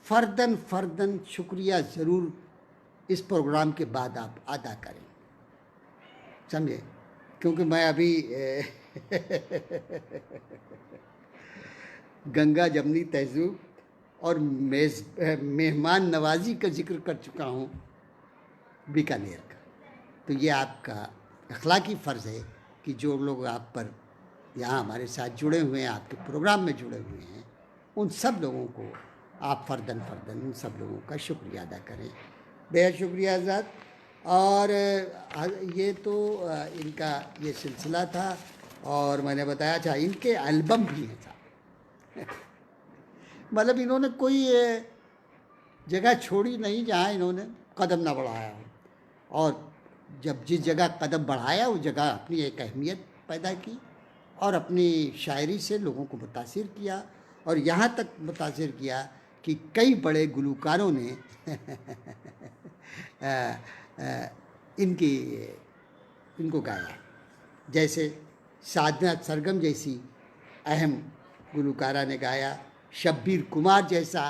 फ़र्दन फ़र्दन शुक्रिया ज़रूर इस प्रोग्राम के बाद आप अदा करें, समझे। क्योंकि मैं अभी गंगा जमनी तहज़ीब और मेहमान नवाजी का जिक्र कर चुका हूँ बीकानेर का। तो ये आपका अखलाकी फ़र्ज़ है कि जो लोग आप पर यहाँ हमारे साथ जुड़े हुए हैं, आपके प्रोग्राम में जुड़े हुए हैं, उन सब लोगों को आप फ़र्दन फ़र्दन उन सब लोगों का शुक्रिया अदा करें। बेहद शुक्रिया आज़ाद। और ये तो इनका ये सिलसिला था, और मैंने बताया था इनके एल्बम भी हैं साहब। मतलब इन्होंने कोई जगह छोड़ी नहीं जहाँ इन्होंने कदम ना बढ़ाया हो, और जब जिस जगह कदम बढ़ाया उस जगह अपनी एक अहमियत पैदा की और अपनी शायरी से लोगों को मुतासिर किया, और यहाँ तक मुतासिर किया कि कई बड़े गुलकारों ने इनको गाया। जैसे साधना सरगम जैसी अहम गुलकारा ने गाया, शब्बीर कुमार जैसा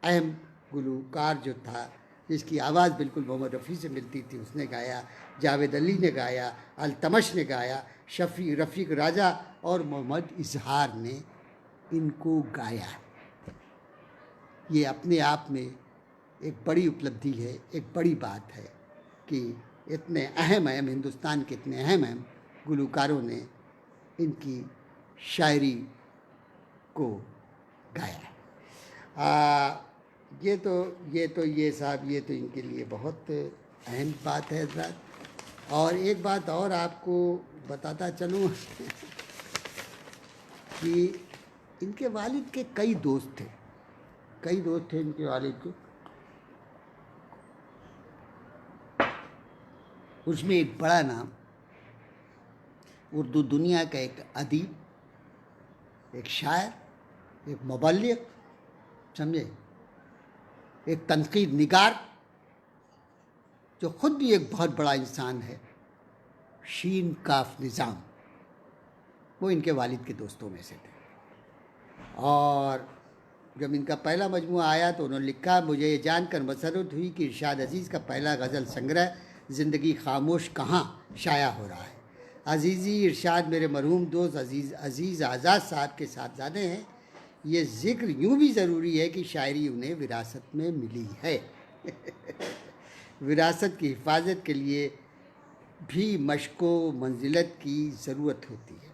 अहम गुलकार जो था जिसकी आवाज़ बिल्कुल मोहम्मद रफ़ी से मिलती थी, उसने गाया। जावेद अली ने गाया, अल्तमश ने गाया, रफ़ीक राजा और मोहम्मद इजहार ने इनको गाया। ये अपने आप में एक बड़ी उपलब्धि है, एक बड़ी बात है कि इतने अहम हिंदुस्तान के इतने अहम गुलकारों ने इनकी शायरी को गाया। ये साहब ये तो इनके लिए बहुत अहम बात है हज़रात। और एक बात और आपको बताता चलूँ कि इनके वालिद के कई दोस्त थे इनके वालिद के। उसमें एक बड़ा नाम उर्दू दुनिया का एक अदीब, एक शायर, एक मुबल्लिग़, समझे, एक तनकीद निगार, जो ख़ुद भी एक बहुत बड़ा इंसान है, शीन काफ निज़ाम, वो इनके वालिद के दोस्तों में से थे। और जब इनका पहला मजमूआ आया तो उन्होंने लिखा, मुझे ये जानकर मसरत हुई कि इरशाद अजीज़ का पहला गज़ल संग्रह ज़िंदगी खामोश कहाँ शाया हो रहा है। अजीज़ी इरशाद मेरे मरहूम दोस्त अज़ीज़ आज़ाद साहब के साहबजादे हैं। ये ज़िक्र यूँ भी ज़रूरी है कि शायरी उन्हें विरासत में मिली है। विरासत की हिफाजत के लिए भी मशक़ो मंजिलत की ज़रूरत होती है।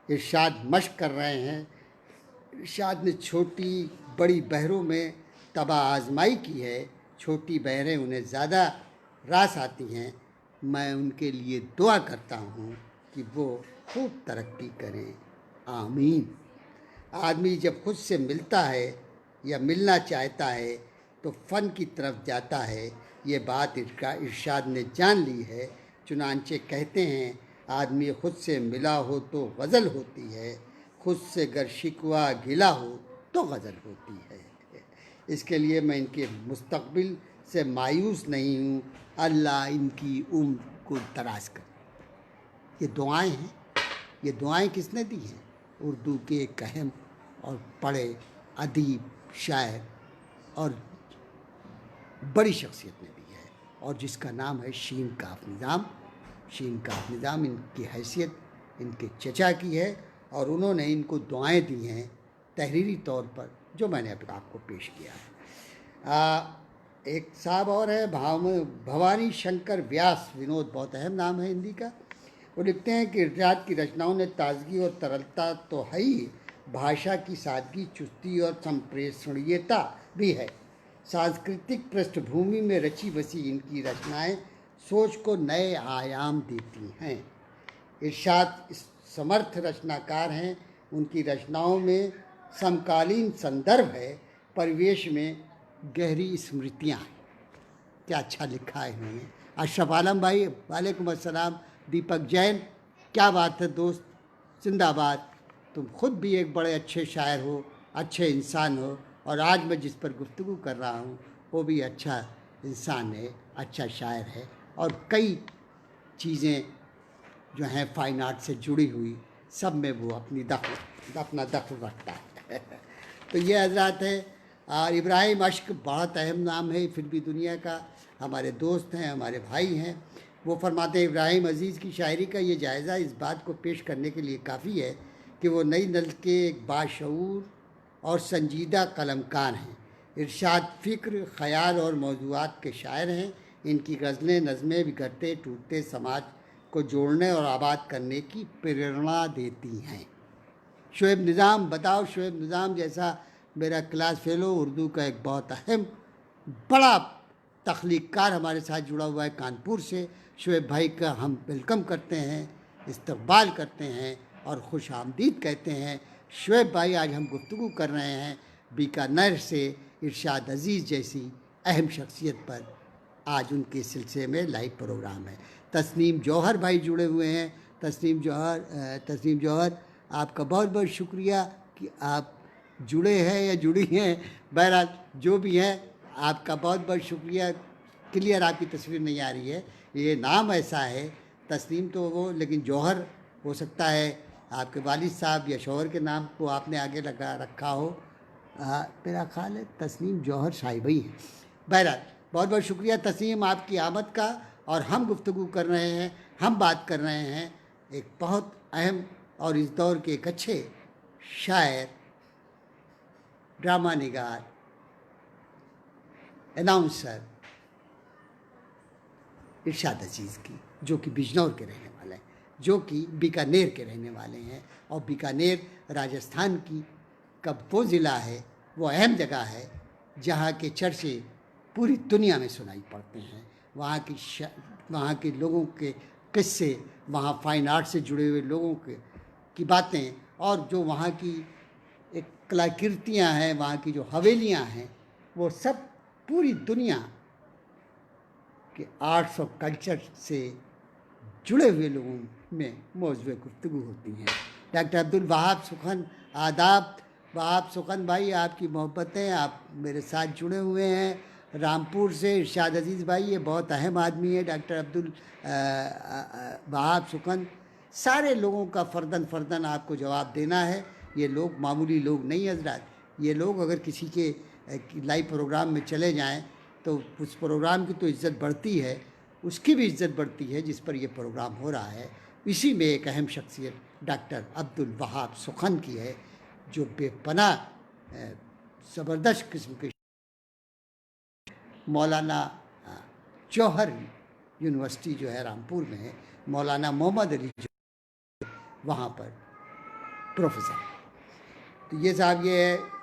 इरशाद मशक़ कर रहे हैं। इरशाद ने छोटी बड़ी बहरों में तबाह आजमाई की है। छोटी बहरें उन्हें ज़्यादा रास आती हैं। मैं उनके लिए दुआ करता हूँ कि वो खूब तरक्की करें, आमीन। आदमी जब खुद से मिलता है या मिलना चाहता है तो फ़न की तरफ जाता है। ये बात इरशाद ने जान ली है। चुनांचे कहते हैं, आदमी खुद से मिला हो तो गज़ल होती है, खुद से गर शिकवा गिला हो तो गज़ल होती है। इसके लिए मैं इनके मुस्तक़बिल से मायूस नहीं हूँ। अल्लाह इनकी उम्र को दराज करे। ये दुआएं हैं ये दुआएं किसने दी हैं? उर्दू के एक अहम और बड़े अदीब, शायर और बड़ी शख्सियत ने दी है, और जिसका नाम है शीन काफ निज़ाम। शीन काफ निज़ाम, इनकी हैसियत इनके चचा की है, और उन्होंने इनको दुआएं दी हैं तहरीरी तौर पर, जो मैंने अब आपको पेश किया है। एक साहब और है भवानी शंकर व्यास विनोद, बहुत अहम नाम है हिंदी का। वो लिखते हैं कि इरशाद की रचनाओं ने ताजगी और तरलता तो है ही, भाषा की सादगी, चुस्ती और संप्रेषणीयता भी है। सांस्कृतिक पृष्ठभूमि में रची बसी इनकी रचनाएं सोच को नए आयाम देती हैं। इरशाद समर्थ रचनाकार हैं, उनकी रचनाओं में समकालीन संदर्भ है, परिवेश में गहरी स्मृतियाँ हैं। क्या अच्छा लिखा है इन्होंने। अशरफ आलम भाई, वालेकुम अस्सलाम। दीपक जैन, क्या बात है दोस्त, जिंदाबाद। तुम खुद भी एक बड़े अच्छे शायर हो, अच्छे इंसान हो, और आज मैं जिस पर गुफ्तगू कर रहा हूँ वो भी अच्छा इंसान है, अच्छा शायर है, और कई चीज़ें जो हैं फाइन आर्ट से जुड़ी हुई, सब में वो अपना दखल रखता है। तो ये हजरात है। और इब्राहिम अश्क, बहुत अहम नाम है फिर भी दुनिया का, हमारे दोस्त हैं, हमारे भाई हैं। वो फरमाते हैं, इब्राहिम अजीज़ की शायरी का ये जायज़ा इस बात को पेश करने के लिए काफ़ी है कि वो नई नस्ल के एक बाशऊर और संजीदा कलमकार हैं। इरशाद फ़िक्र, ख़याल और मौज़ूआत के शायर हैं। इनकी गज़लें, नज़में बिखरते टूटते समाज को जोड़ने और आबाद करने की प्रेरणा देती हैं। शोएब निज़ाम, बताओ, शोएब निज़ाम जैसा मेरा क्लास फेलो, उर्दू का एक बहुत अहम बड़ा तख्लीक़कार हमारे साथ जुड़ा हुआ है कानपुर से। शोएब भाई का हम वेलकम करते हैं, इस्तकबाल करते हैं और खुश आमदीद कहते हैं। शोएब भाई, आज हम गुफ्तगू कर रहे हैं बीकानेर से इरशाद अज़ीज़ जैसी अहम शख्सियत पर। आज उनके सिलसिले में लाइव प्रोग्राम है। तस्नीम जौहर भाई जुड़े हुए हैं। तस्नीम जौहर, आपका बहुत बहुत शुक्रिया कि आप जुड़े हैं या जुड़ी हैं। बहरहाल जो भी हैं, आपका बहुत बहुत शुक्रिया। क्लियर आपकी तस्वीर नहीं आ रही है, ये नाम ऐसा है तस्नीम तो वो, लेकिन जौहर हो सकता है आपके वालिद साहब या शौहर के नाम को आपने आगे लगा रखा हो। मेरा ख्याल है तस्नीम जौहर साहिबा ही है। बहरहाल बहुत बहुत शुक्रिया तस्नीम आपकी आमद का। और हम गुफ्तगू कर रहे हैं, हम बात कर रहे हैं एक बहुत अहम और इस दौर के एक अच्छे शायर, ड्रामा निगार, अनाउंसर इरशाद अजीज़ की, जो कि बिजनौर के रहने वाले हैं, जो कि बीकानेर के रहने वाले हैं। और बीकानेर राजस्थान की का वो ज़िला है, वो अहम जगह है जहाँ के चर्चे पूरी दुनिया में सुनाई पड़ते हैं। वहाँ के लोगों के किस्से, वहाँ फाइन आर्ट से जुड़े हुए लोगों की बातें, और जो वहाँ की एक कलाकृतियाँ हैं, वहाँ की जो हवेलियाँ हैं, वो सब पूरी दुनिया के आर्ट्स और कल्चर से जुड़े हुए लोगों में मौजूद गुफ्तगू होती हैं। डॉक्टर अब्दुल वहाब सुखन, आदाब वहाब सुखन भाई, आपकी मोहब्बतें, आप मेरे साथ जुड़े हुए हैं रामपुर से। इरशाद अजीज़ भाई, ये बहुत अहम आदमी है डॉक्टर अब्दुल वहाब सुखन। सारे लोगों का फ़र्दन आपको जवाब देना है। ये लोग मामूली लोग नहीं हजरात। ये लोग अगर किसी के लाइव प्रोग्राम में चले जाएं तो उस प्रोग्राम की तो इज़्ज़त बढ़ती है, उसकी भी इज़्ज़त बढ़ती है जिस पर यह प्रोग्राम हो रहा है। इसी में एक अहम शख्सियत डॉक्टर अब्दुल वहाब सुखन की है, जो बेपनाह ज़बरदस्त किस्म के मौलाना जौहर यूनिवर्सिटी जो है रामपुर में है, मौलाना मोहम्मद अली वहाँ पर प्रोफेसर। तो ये साहब ये है।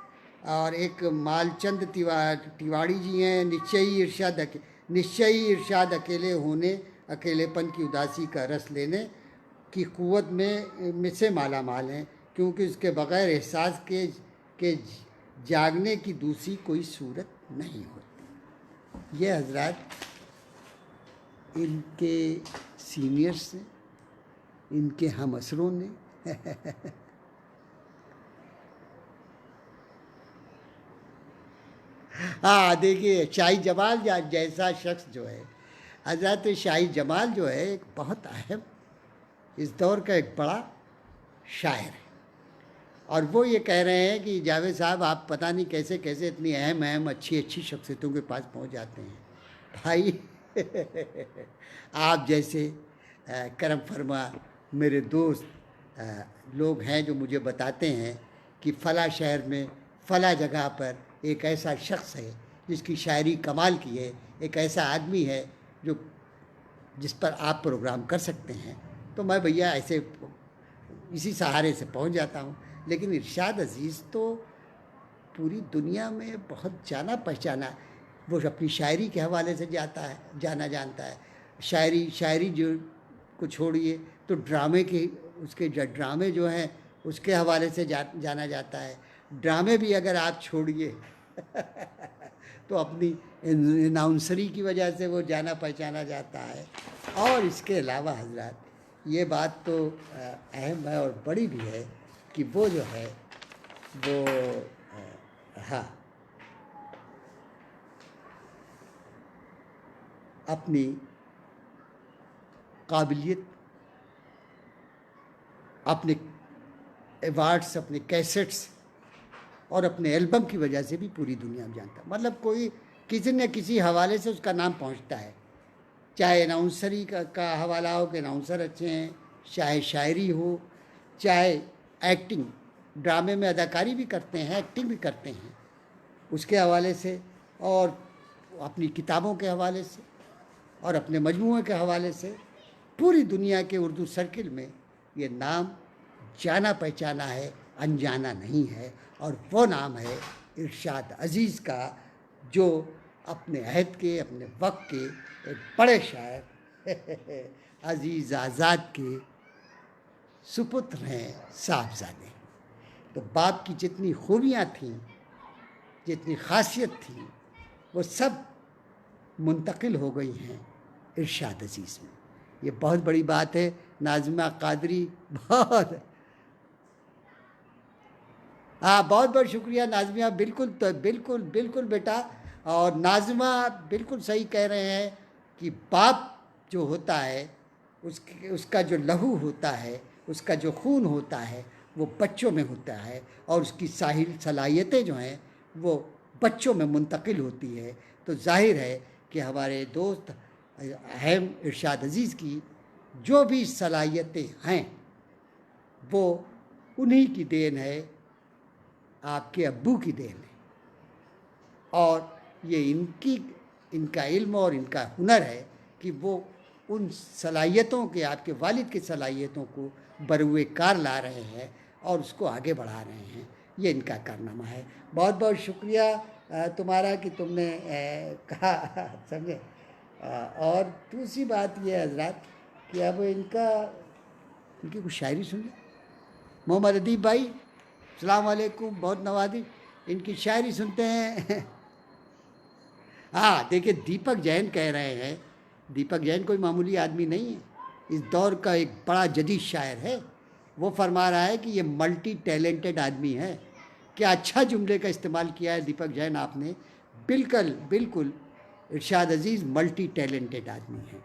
और एक मालचंद तिवाड़ी जी हैं, निश्चय ही इरशाद अकेले होने, अकेलेपन की उदासी का रस लेने की क़ुव्वत में से माला माल हैं, क्योंकि उसके बग़ैर एहसास के जागने की दूसरी कोई सूरत नहीं होती। ये हजरात इनके सीनियर्स ने, इनके हम असरों ने हाँ देखिए, शाही जमाल जैसा शख्स जो है, हजरत शाही जमाल जो है, एक बहुत अहम इस दौर का एक बड़ा शायर हैं। और वो ये कह रहे हैं कि जावेद साहब आप पता नहीं कैसे कैसे इतनी अहम अच्छी अच्छी शख्सियतों के पास पहुंच जाते हैं। भाई आप जैसे करम फरमा मेरे दोस्त लोग हैं जो मुझे बताते हैं कि फ़ला शहर में फ़ला जगह पर एक ऐसा शख्स है जिसकी शायरी कमाल की है, एक ऐसा आदमी है जो जिस पर आप प्रोग्राम कर सकते हैं, तो मैं भैया ऐसे इसी सहारे से पहुंच जाता हूं। लेकिन इरशाद अज़ीज़ तो पूरी दुनिया में बहुत जाना पहचाना, वो अपनी शायरी के हवाले से जाना जानता है। शायरी जो को छोड़िए तो ड्रामे के उसके ड्रामे जो हैं उसके हवाले से जाना जाता है। ड्रामे भी अगर आप छोड़िए तो अपनी अनाउंसरी की वजह से वो जाना पहचाना जाता है। और इसके अलावा हजरात ये बात तो अहम है और बड़ी भी है कि वो जो है वो हाँ अपनी काबिलियत, अपने अवार्ड्स, अपने कैसेट्स और अपने एल्बम की वजह से भी पूरी दुनिया में जानता है। मतलब कोई किसी न किसी हवाले से उसका नाम पहुंचता है, चाहे अनाउंसरी का हवाला हो कि अनाउंसर अच्छे हैं, चाहे शायरी हो, चाहे एक्टिंग, ड्रामे में अदाकारी भी करते हैं, एक्टिंग भी करते हैं, उसके हवाले से, और अपनी किताबों के हवाले से और अपने मजमूए के हवाले से पूरी दुनिया के उर्दू सर्किल में ये नाम जाना पहचाना है, अनजाना नहीं है। और वो नाम है इरशाद अज़ीज़ का, जो अपने अहद के, अपने वक्त के एक बड़े शायर अज़ीज़ आज़ाद के सुपुत्र हैं, साहबजादे। तो बाप की जितनी खूबियाँ थीं, जितनी खासियत थी, वो सब मुंतकिल हो गई हैं इरशाद अज़ीज़ में। ये बहुत बड़ी बात है। नाज़िमा क़ादरी बहुत बहुत शुक्रिया नाज़िमा। बिल्कुल तो बिल्कुल बिल्कुल बेटा, और नाज़िमा बिल्कुल सही कह रहे हैं कि बाप जो होता है उसका जो लहू होता है, उसका जो खून होता है वो बच्चों में होता है, और उसकी सलाहियतें जो हैं वो बच्चों में मुंतकिल होती है। तो जाहिर है कि हमारे दोस्त अहम इरशाद अज़ीज़ की जो भी सलाहियतें हैं वो उन्हीं की देन है, आपके अब्बू की देन है। और ये इनका इल्म और इनका हुनर है कि वो उन सलाहियतों के, आपके वालिद की सलाहियतों को बरूए कार ला रहे हैं और उसको आगे बढ़ा रहे हैं। ये इनका कारनामा है। बहुत बहुत शुक्रिया तुम्हारा कि तुमने कहा, समझे। और दूसरी बात ये हजरात कि अब इनकी कुछ शायरी सुनिए। मोहम्मद अदीब भाई अस्सलाम वालेकुम, बहुत नवाजी, इनकी शायरी सुनते हैं। हाँ देखिए, दीपक जैन कह रहे हैं, दीपक जैन कोई मामूली आदमी नहीं है, इस दौर का एक बड़ा जदीद शायर है। वो फरमा रहा है कि ये मल्टी टैलेंटेड आदमी है। क्या अच्छा जुमले का इस्तेमाल किया है दीपक जैन आपने। बिल्कुल बिल्कुल इरशाद अज़ीज़ मल्टी टैलेंटेड आदमी है।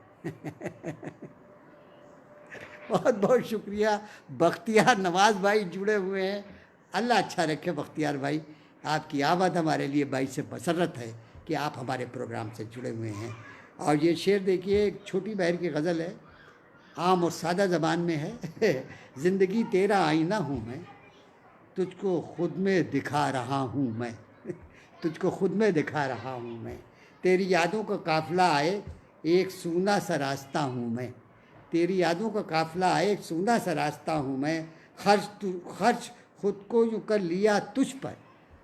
बहुत बहुत शुक्रिया। बख्तियार नवाज़ भाई जुड़े हुए हैं। अल्लाह अच्छा रखे बख्तियार भाई, आपकी आमद हमारे लिए भाई से मसरत है कि आप हमारे प्रोग्राम से जुड़े हुए हैं। और ये शेर देखिए, एक छोटी बहर की गज़ल है, आम और सादा ज़बान में है। ज़िंदगी तेरा आईना हूँ मैं, तुझको खुद में दिखा रहा हूँ मैं। तुझको खुद में दिखा रहा हूँ मैं। तेरी यादों का काफ़िला आए, एक सूना सा रास्ता हूँ मैं। तेरी यादों का काफ़िला आए, एक सूना सा रास्ता हूँ मैं। खर्च खुद को यूँ कर लिया तुझ पर,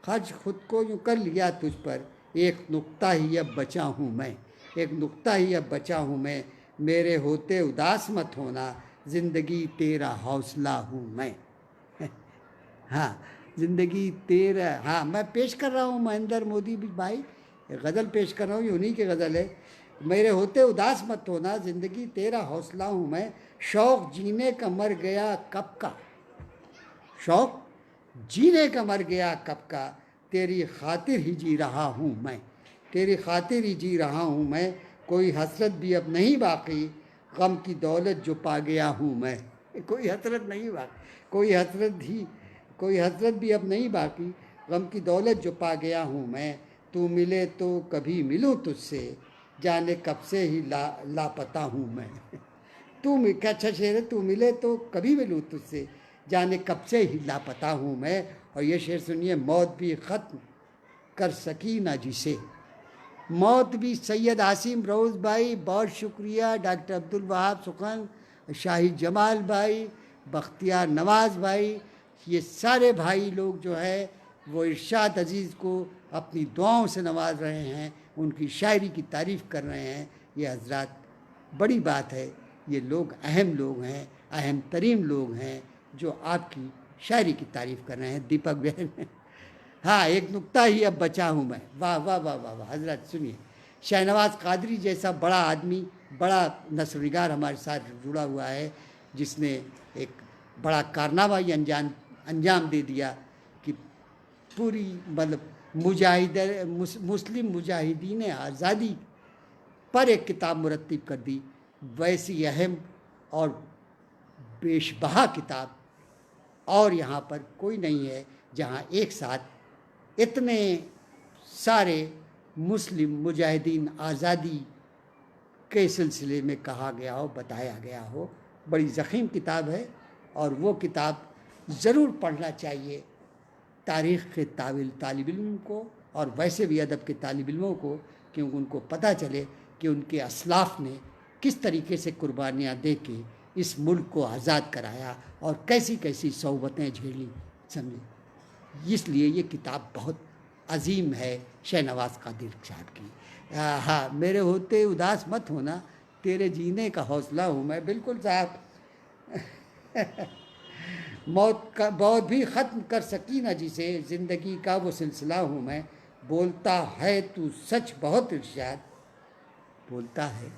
खर्च खुद को यूँ कर लिया तुझ पर। एक नुक्ता ही अब बचा हूँ मैं, एक नुक्ता ही अब बचा हूँ मैं। मेरे होते उदास मत होना, ज़िंदगी तेरा हौसला हूँ मैं। हाँ, ज़िंदगी तेरा, हाँ मैं पेश कर रहा हूँ महेंद्र मोदी भी भाई, गज़ल पेश कर रहा हूँ, ये उन्हीं की गज़ल है। मेरे होते उदास मत होना, ज़िंदगी तेरा हौसला हूँ मैं। शौक़ जीने का मर गया कब का, शौक़ जीने का मर गया कब का। तेरी खातिर ही जी रहा हूँ मैं, तेरी खातिर ही जी रहा हूँ मैं। कोई हसरत भी अब नहीं बाकी, गम की दौलत जो पा गया हूँ मैं। कोई हसरत नहीं बाकी, कोई हसरत भी अब नहीं बाकी। गम की दौलत जो पा गया हूँ मैं, तू मिले तो कभी मिलूँ तुझसे, जाने कब से ही लापता हूँ मैं। क्या अच्छा शेर है, तू मिले तो कभी मिलूँ तुझसे, जाने कब से ही लापता हूँ मैं। और ये शेर सुनिए, मौत भी ख़त्म कर सकी ना जिसे, मौत भी। सैयद आसिम रोज़ भाई बहुत शुक्रिया, डॉक्टर अब्दुल वहाब सुखन, शाहिद जमाल भाई, बख्तियार नवाज़ भाई, ये सारे भाई लोग जो है वो इरशाद अज़ीज़ को अपनी दुआओं से नवाज रहे हैं, उनकी शायरी की तारीफ़ कर रहे हैं। ये हजरात बड़ी बात है, ये लोग अहम लोग हैं, अहम तरीन लोग हैं जो आपकी शायरी की तारीफ़ कर रहे हैं। दीपक बहन हाँ, एक नुक्ता ही अब बचा हूँ मैं। वाह वाह वाह वाह वाह हजरत, सुनिए, शाहनवाज़ कादरी जैसा बड़ा आदमी, बड़ा नस्लनिगार हमारे साथ जुड़ा हुआ है, जिसने एक बड़ा कारनामा ही अंजाम दे दिया कि पूरी मतलब मुस्लिम मुजाहिदीन आज़ादी पर एक किताब मुरत्तिब कर दी। वैसी अहम और बेशबहा किताब और यहाँ पर कोई नहीं है, जहाँ एक साथ इतने सारे मुस्लिम मुजाहिदीन आज़ादी के सिलसिले में कहा गया हो, बताया गया हो। बड़ी ज़ख़ीम किताब है और वो किताब ज़रूर पढ़ना चाहिए तारीख़ के तालिब इल्म को, और वैसे भी अदब के तालिब इल्मों को, क्योंकि उनको पता चले कि उनके असलाफ़ ने किस तरीके से कुर्बानियाँ दे के इस मुल्क को आज़ाद कराया और कैसी कैसी सौबतें झेली, समझे। इसलिए ये किताब बहुत अजीम है शाहनवाज़ कादरी साहब की। हाँ, मेरे होते उदास मत होना, तेरे जीने का हौसला हूँ मैं। बिल्कुल साहब मौत भी ख़त्म कर सकी ना जिसे, ज़िंदगी का वो सिलसिला हूँ मैं। बोलता है तू सच बहुत इरशाद, बोलता है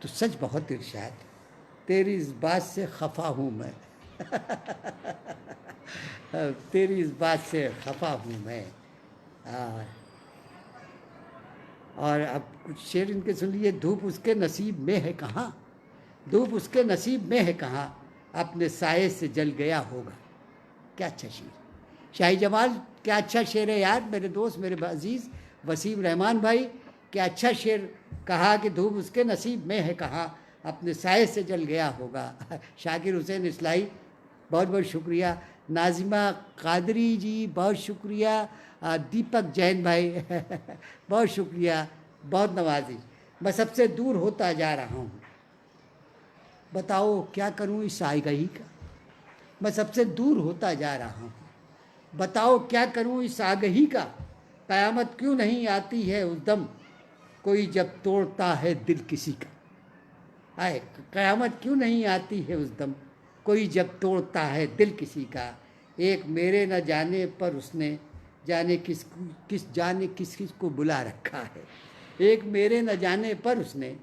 तो सच बहुत इरशाद, तेरी इस बात से खफा हूँ मैं तेरी इस बात से खफा हूँ मैं। और अब कुछ शेर इनके सुन लिए। धूप उसके नसीब में है कहाँ, धूप उसके नसीब में है कहाँ, अपने साये से जल गया होगा। क्या अच्छा शेर, शाही जमाल, क्या अच्छा शेर है यार। मेरे दोस्त, मेरे अजीज़ वसीम रहमान भाई, क्या अच्छा शेर कहा कि धूप उसके नसीब में है कहाँ, अपने साये से जल गया होगा। शाकिर हुसैन इस्लाही, बहुत बहुत शुक्रिया। नाजिमा कादरी जी, बहुत शुक्रिया। दीपक जैन भाई बहुत शुक्रिया, बहुत नवाजी। मैं सबसे दूर होता जा रहा हूँ, बताओ क्या करूँ इस आगाही का। मैं सबसे दूर होता जा रहा हूँ, बताओ क्या करूँ इस आगाही का। क़यामत क्यों नहीं आती है उस दम, कोई जब तोड़ता है दिल किसी का। आए, क़यामत क्यों नहीं आती है उस दम, कोई जब तोड़ता है दिल किसी का। एक मेरे न जाने पर उसने जाने किस किस को बुला रखा है, एक मेरे न जाने पर उसने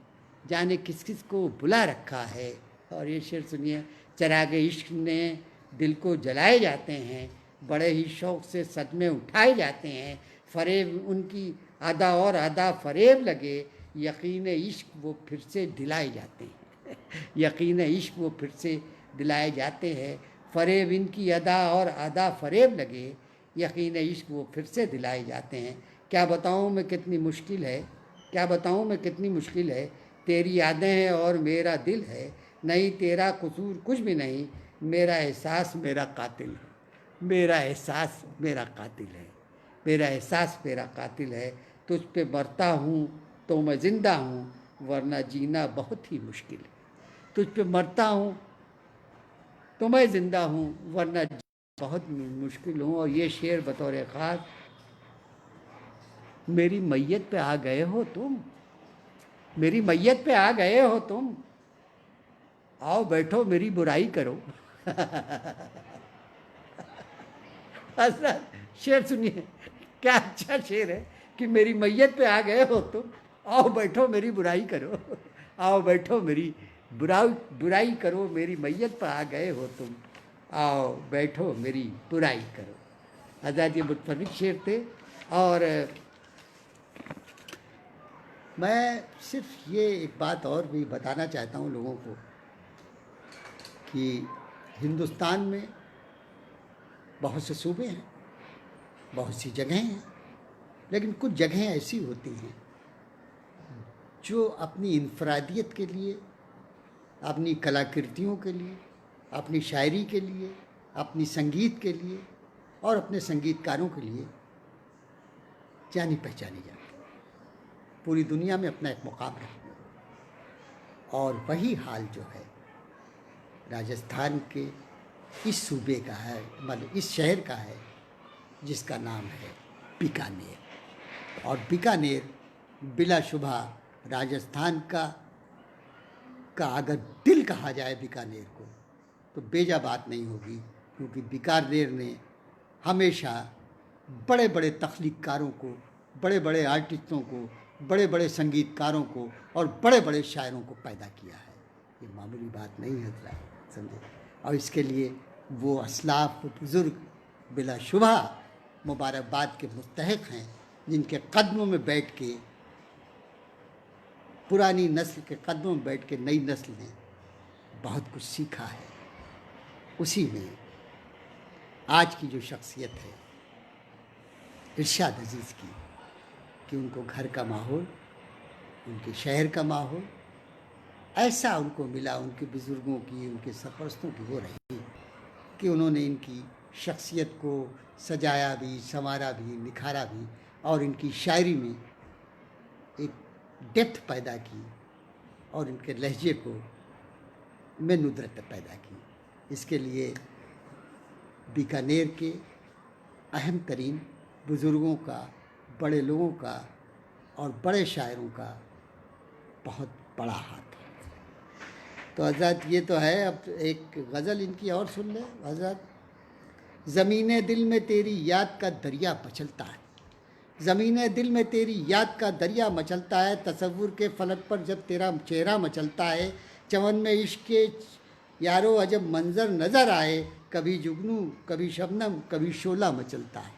जाने किस को बुला रखा है। और ये शेर सुनिए, चरागे इश्क ने दिल को जलाए जाते हैं, बड़े ही शौक़ से सदमे उठाए जाते हैं। फ़रेब उनकी आधा और आधा फ़रेब लगे, यकीन इश्क वो फिर से दिलाए जाते हैं यकीन इश्क वो फिर से दिलाए जाते हैं। फ़रेब इनकी अदा और आधा फ़रेब लगे, यकीन इश्क वो फिर से दिलाए जाते हैं। क्या बताऊँ मैं कितनी मुश्किल है, क्या बताऊँ मैं कितनी मुश्किल है, तेरी यादें हैं और मेरा दिल है, नहीं तेरा कसूर कुछ भी नहीं, मेरा एहसास मेरा कातिल है, मेरा एहसास मेरा कातिल है, मेरा एहसास मेरा कातिल है। तुझ पे मरता हूँ तो मैं ज़िंदा हूँ, वरना जीना बहुत ही मुश्किल है। तुझ पे मरता हूँ तो मैं ज़िंदा हूँ, वरना बहुत मुश्किल हूँ। और ये शेर बतौर ख़ास, मेरी मैयत पे आ गए हो तुम, मेरी मैयत पे आ गए हो तुम, आओ बैठो मेरी बुराई करो हजरत शेर सुनिए, क्या अच्छा शेर है कि मेरी मैयत पे आ गए हो तुम, आओ बैठो मेरी बुराई करो आओ बैठो मेरी बुराई करो, मेरी मैयत पर आ गए हो तुम, आओ बैठो मेरी बुराई करो। हजरत ये मुतफर्रिक शेर थे। और मैं सिर्फ ये एक बात और भी बताना चाहता हूँ लोगों को कि हिंदुस्तान में बहुत से सूबे हैं, बहुत सी जगहें हैं, लेकिन कुछ जगहें ऐसी होती हैं जो अपनी इनफरादियत के लिए, अपनी कलाकृतियों के लिए, अपनी शायरी के लिए, अपनी संगीत के लिए और अपने संगीतकारों के लिए जानी पहचानी जाती है, पूरी दुनिया में अपना एक मुकाम रखती है। और वही हाल जो है राजस्थान के इस सूबे का है, मतलब इस शहर का है, जिसका नाम है बीकानेर। और बीकानेर बिलाशुबा राजस्थान का अगर दिल कहा जाए बीकानेर को तो बेजा बात नहीं होगी, क्योंकि बीकानेर ने हमेशा बड़े बड़े तख्लीक़कारों को, बड़े बड़े आर्टिस्टों को, बड़े बड़े संगीतकारों को और बड़े बड़े शायरों को पैदा किया है। ये मामूली बात नहीं है ज़रा, समझे। और इसके लिए वो असलाफ बुज़ुर्ग बिलाशुबा मुबारकबाद के मुस्तहिक़ हैं, जिनके कदमों में बैठ के, पुरानी नस्ल के कदमों में बैठ के नई नस्ल ने बहुत कुछ सीखा है। उसी में आज की जो शख्सियत है इरशाद अज़ीज़ की, कि उनको घर का माहौल, उनके शहर का माहौल ऐसा उनको मिला, उनके बुज़ुर्गों की, उनके सरपरस्तों की वो रही कि उन्होंने इनकी शख्सियत को सजाया भी, संवारा भी, निखारा भी और इनकी शायरी में एक डेप्थ पैदा की और इनके लहजे को में नुदरत पैदा की। इसके लिए बीकानेर के अहम तरीन बुज़ुर्गों का, बड़े लोगों का और बड़े शायरों का बहुत बड़ा हाथ है। तो हज़रत ये तो है। अब एक गज़ल इनकी और सुन ले हज़रत। ज़मीने दिल में तेरी याद का दरिया मचलता है, ज़मीने दिल में तेरी याद का दरिया मचलता है, तसव्वुर के फलक पर जब तेरा चेहरा मचलता है, चमन में इश्क के यारो अजब मंज़र नज़र आए, कभी जुगनू कभी शबनम कभी शोला मचलता है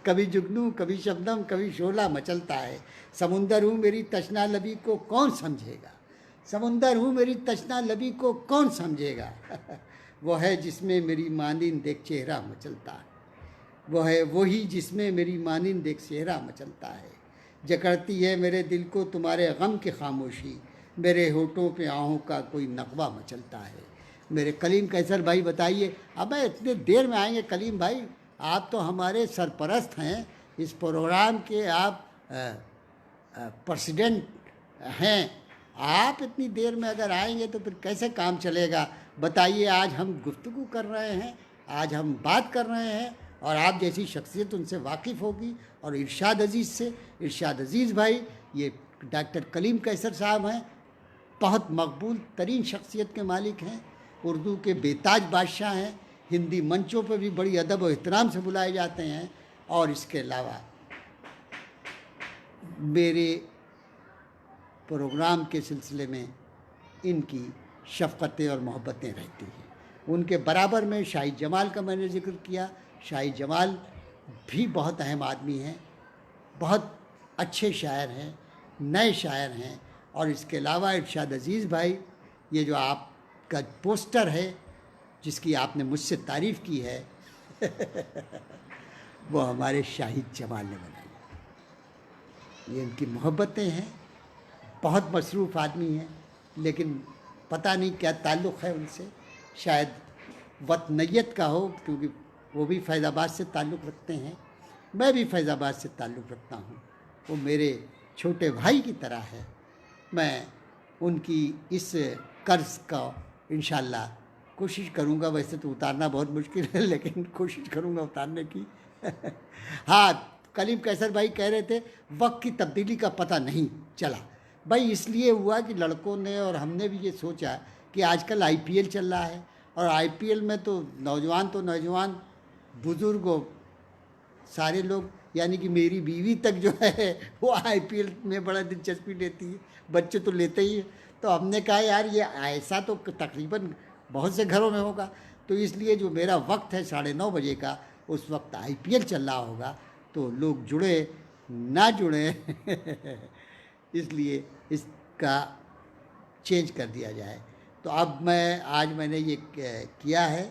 कभी जुगनू कभी शबनम कभी शोला मचलता है। समुंदर हूँ मेरी तशना लबी को कौन समझेगा, समुंदर हूँ मेरी तशना लबी को कौन समझेगा वो है जिसमें मेरी मानिंद एक चेहरा मचलता है, वो है वही जिसमें मेरी मानिंद एक चेहरा मचलता है। जकड़ती है मेरे दिल को तुम्हारे गम की खामोशी, मेरे होठों पे आहों का कोई नगवा मचलता है। मेरे कलीम कैसर भाई बताइए। अब इतने देर में आएंगे कलीम भाई, आप तो हमारे सरपरस्त हैं इस प्रोग्राम के, आप प्रेसिडेंट हैं। आप इतनी देर में अगर आएंगे तो फिर कैसे काम चलेगा बताइए। आज हम गुफ्तगू कर रहे हैं, आज हम बात कर रहे हैं और आप जैसी शख्सियत उनसे वाकिफ़ होगी। और इरशाद अज़ीज़ से, इरशाद अज़ीज़ भाई ये डॉक्टर कलीम कैसर साहब हैं, बहुत मकबूल तरीन शख्सियत के मालिक हैं, उर्दू के बेताज बादशाह हैं, हिंदी मंचों पर भी बड़ी अदब और एहतराम से बुलाए जाते हैं। और इसके अलावा मेरे प्रोग्राम के सिलसिले में इनकी शफ़क़तें और मोहब्बतें रहती हैं। उनके बराबर में शाहिद जमाल का मैंने ज़िक्र किया। शाहिद जमाल भी बहुत अहम आदमी हैं, बहुत अच्छे शायर हैं, नए शायर हैं। और इसके अलावा इरशाद अज़ीज़ भाई, ये जो आपका पोस्टर है जिसकी आपने मुझसे तारीफ़ की है वो हमारे शाहिद जमाल ने बनाई। ये इनकी मोहब्बतें हैं, बहुत मसरूफ़ आदमी हैं, लेकिन पता नहीं क्या ताल्लुक़ है उनसे, शायद वतनियत का हो, क्योंकि वो भी फैज़ाबाद से ताल्लुक़ रखते हैं, मैं भी फैज़ाबाद से ताल्लुक़ रखता हूँ। वो मेरे छोटे भाई की तरह है। मैं उनकी इस कर्ज़ का इंशाअल्लाह कोशिश करूँगा, वैसे तो उतारना बहुत मुश्किल है लेकिन कोशिश करूँगा उतारने की हाँ, कलीम कैसर भाई कह रहे थे वक्त की तब्दीली का पता नहीं चला। भाई इसलिए हुआ कि लड़कों ने और हमने भी ये सोचा कि आजकल आईपीएल चल रहा है, और आईपीएल में तो नौजवान बुज़ुर्ग सारे लोग, यानी कि मेरी बीवी तक जो है वो आईपीएल में बड़ा दिलचस्पी लेती है, बच्चे तो लेते ही हैं। तो हमने कहा यार ये ऐसा तो तकरीबन बहुत से घरों में होगा, तो इसलिए जो मेरा वक्त है 9:30 बजे का, उस वक्त आईपीएल चल रहा होगा, तो लोग जुड़े ना जुड़े इसलिए इसका चेंज कर दिया जाए। तो अब मैंने ये किया है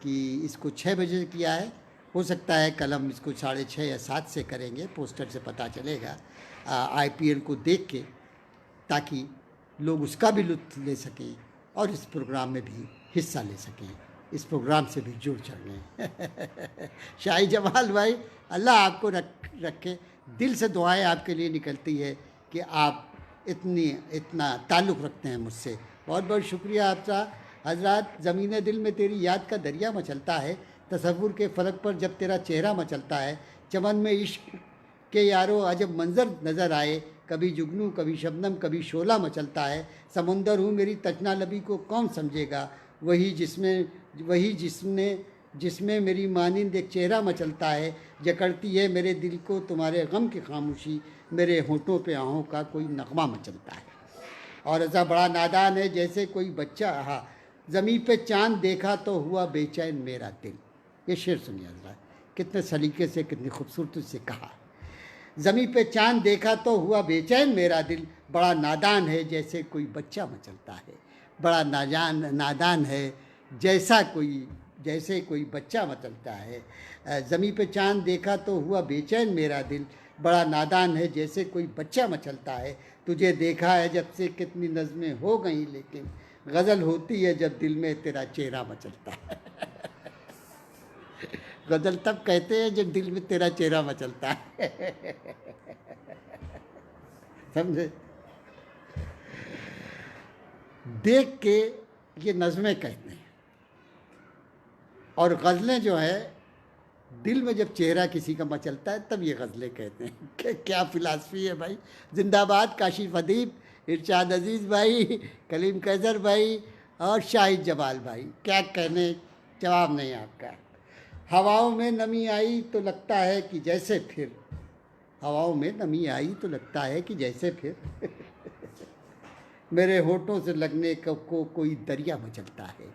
कि इसको 6 बजे किया है। हो सकता है कल हम इसको 6:30 या 7 से करेंगे, पोस्टर से पता चलेगा IPL को देख के, ताकि लोग उसका भी लुत्फ़ ले सकें और इस प्रोग्राम में भी हिस्सा ले सकें, इस प्रोग्राम से भी जुड़ सकें। शाही जमाल भाई, अल्लाह आपको रखे। दिल से दुआएं आपके लिए निकलती है कि आप इतना ताल्लुक़ रखते हैं मुझसे। बहुत बहुत शुक्रिया आपका हजरात। ज़मीन दिल में तेरी याद का दरिया मचलता है, तसव्वुर के फलक पर जब तेरा चेहरा मचलता है, चमन में इश्क के यारो अजब मंज़र नज़र आए, कभी जुगनू कभी शबनम कभी शोला मचलता है। समुंदर हूँ मेरी तचना लबी को कौन समझेगा, वही जिसमें मेरी मानिंद एक चेहरा मचलता है। जकड़ती है मेरे दिल को तुम्हारे गम की खामोशी, मेरे होठों पे आहों का कोई नगमा मचलता है। और ऐसा बड़ा नादान है जैसे कोई बच्चा, हाँ, ज़मीं पे चांद देखा तो हुआ बेचैन मेरा दिल। ये शेर सुनिए ज़रा, कितने सलीके से, कितनी खूबसूरती से कहा। ज़मीं पे चांद देखा तो हुआ बेचैन मेरा दिल, बड़ा नादान है जैसे कोई बच्चा मचलता है। बड़ा नादान है जैसे कोई बच्चा मचलता है। ज़मीं पे चांद देखा तो हुआ बेचैन मेरा दिल, बड़ा नादान है जैसे कोई बच्चा मचलता है। तुझे देखा है जब से कितनी नज़में हो गई, लेकिन गज़ल होती है जब दिल में तेरा चेहरा मचलता है। गज़ल तब कहते हैं जब दिल में तेरा चेहरा मचलता है। समझे? देख के ये नज़में कहते हैं, और गज़लें जो है दिल में जब चेहरा किसी का मचलता है तब ये गज़लें कहते हैं। क्या फ़िलासफ़ी है भाई। जिंदाबाद काशिफ अदीब, इरशाद अजीज़ भाई, कलीम कैसर भाई और शाहिद जमाल भाई। क्या कहने, जवाब नहीं आपका। हवाओं में नमी आई तो लगता है कि जैसे फिर, हवाओं में नमी आई तो लगता है कि जैसे फिर मेरे होठों से लगने को कोई दरिया मचलता है,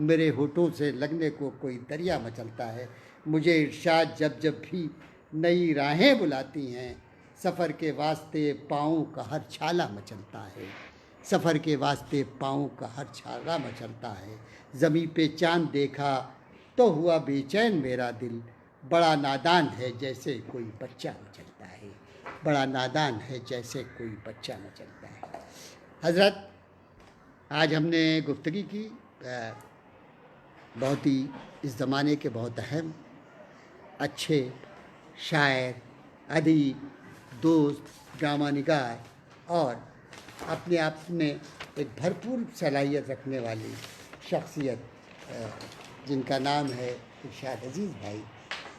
मेरे होठों से लगने को कोई दरिया मचलता है। मुझे इरशाद जब जब भी नई राहें बुलाती हैं, सफ़र के वास्ते पाँव का हर छाला मचलता है, सफ़र के वास्ते पाँव का हर छाला मचलता है। ज़मीं पे चांद देखा तो हुआ बेचैन मेरा दिल, बड़ा नादान है जैसे कोई बच्चा मचलता है, बड़ा नादान है जैसे कोई बच्चा मचलता है। हज़रत, आज हमने गुफ्तगी की बहुत ही इस ज़माने के बहुत अहम अच्छे शायर, अदीब, दोस्त, ड्रामा निगार और अपने आप में एक भरपूर सलाहियत रखने वाली शख्सियत जिनका नाम है इरशाद अजीज़ भाई,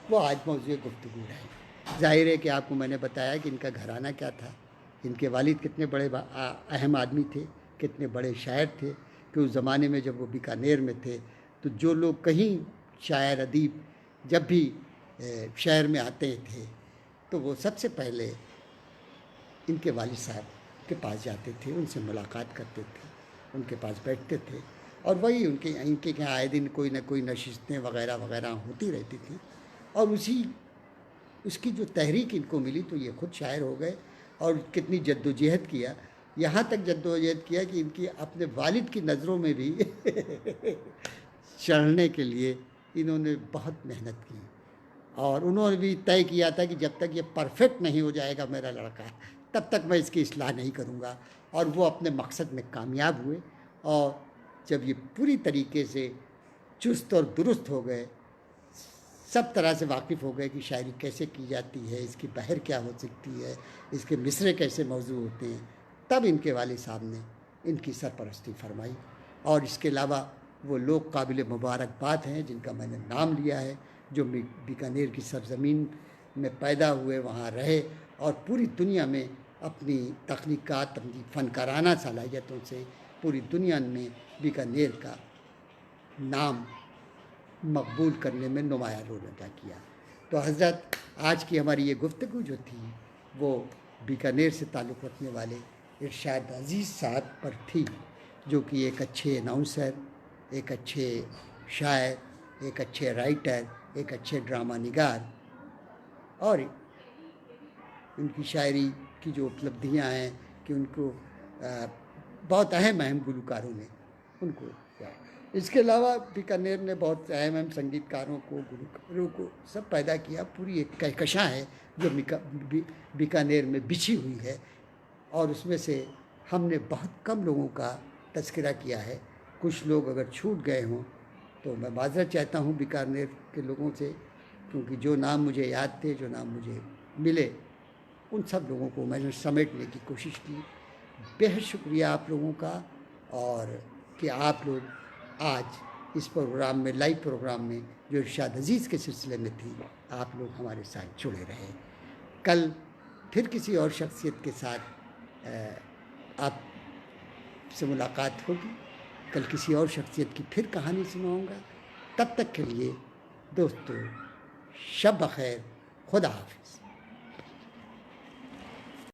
वो आज मौजूद गुफ्तगू है। ज़ाहिर है कि आपको मैंने बताया कि इनका घराना क्या था, इनके वालिद कितने बड़े अहम आदमी थे, कितने बड़े शायर थे, कि उस ज़माने में जब वो बीकानेर में थे तो जो लोग कहीं शायर अदीब जब भी शहर में आते थे तो वो सबसे पहले इनके वालिद साहब के पास जाते थे, उनसे मुलाकात करते थे, उनके पास बैठते थे, और वही इनके यहाँ आए दिन कोई ना कोई नशिस्तें वगैरह वगैरह होती रहती थी। और उसकी जो तहरीक इनको मिली तो ये खुद शायर हो गए, और कितनी जद्दोजहद किया, यहाँ तक जद्दोजहद किया कि इनकी अपने वालिद की नज़रों में भी चढ़ने के लिए इन्होंने बहुत मेहनत की, और उन्होंने भी तय किया था कि जब तक ये परफेक्ट नहीं हो जाएगा मेरा लड़का, तब तक मैं इसकी इस्लाह नहीं करूँगा। और वो अपने मकसद में कामयाब हुए, और जब ये पूरी तरीके से चुस्त और दुरुस्त हो गए, सब तरह से वाकिफ़ हो गए कि शायरी कैसे की जाती है, इसकी बहर क्या हो सकती है, इसके मिसरे कैसे मौजू होते हैं, तब इनके वालिद साहब ने इनकी सरपरस्ती फरमाई। और इसके अलावा वो लोग काबिल मुबारकबाद हैं जिनका मैंने नाम लिया है, जो बीकानेर की सरज़मीन में पैदा हुए, वहाँ रहे, और पूरी दुनिया में अपनी तख्नीकात, अपनी फ़नकाराना सलाहियतों से पूरी दुनिया में बीकानेर का नाम मकबूल करने में नुमायाँ रोल अदा किया। तो हज़रत, आज की हमारी ये गुफ्तगू जो थी वो बीकानेर से ताल्लुक़ रखने वाले इरशाद अजीज़ साहब पर थी, जो कि एक अच्छे अनाउंसर, एक अच्छे शायर, एक अच्छे राइटर, एक अच्छे ड्रामा निगार, और उनकी शायरी की जो उपलब्धियां हैं कि उनको बहुत अहम गुलकारों ने उनको इसके अलावा बीकानेर ने बहुत अहम संगीतकारों को, गुलकारों को सब पैदा किया। पूरी एक कहकशां है जो बीकानेर में बिछी हुई है, और उसमें से हमने बहुत कम लोगों का तज़किरा किया है। कुछ लोग अगर छूट गए हों तो मैं माज़रत चाहता हूँ बीकानेर के लोगों से, क्योंकि जो नाम मुझे याद थे, जो नाम मुझे मिले, उन सब लोगों को मैंने समेटने की कोशिश की। बेहद शुक्रिया आप लोगों का, और कि आप लोग आज इस प्रोग्राम में, लाइव प्रोग्राम में जो इरशाद अज़ीज़ के सिलसिले में थी, आप लोग हमारे साथ जुड़े रहे। कल फिर किसी और शख्सियत के साथ आपसे मुलाकात होगी। कल किसी और शख्सियत की फिर कहानी सुनाऊंगा। तब तक के लिए दोस्तों, शब बख़ैर, खुदा हाफ़िज़।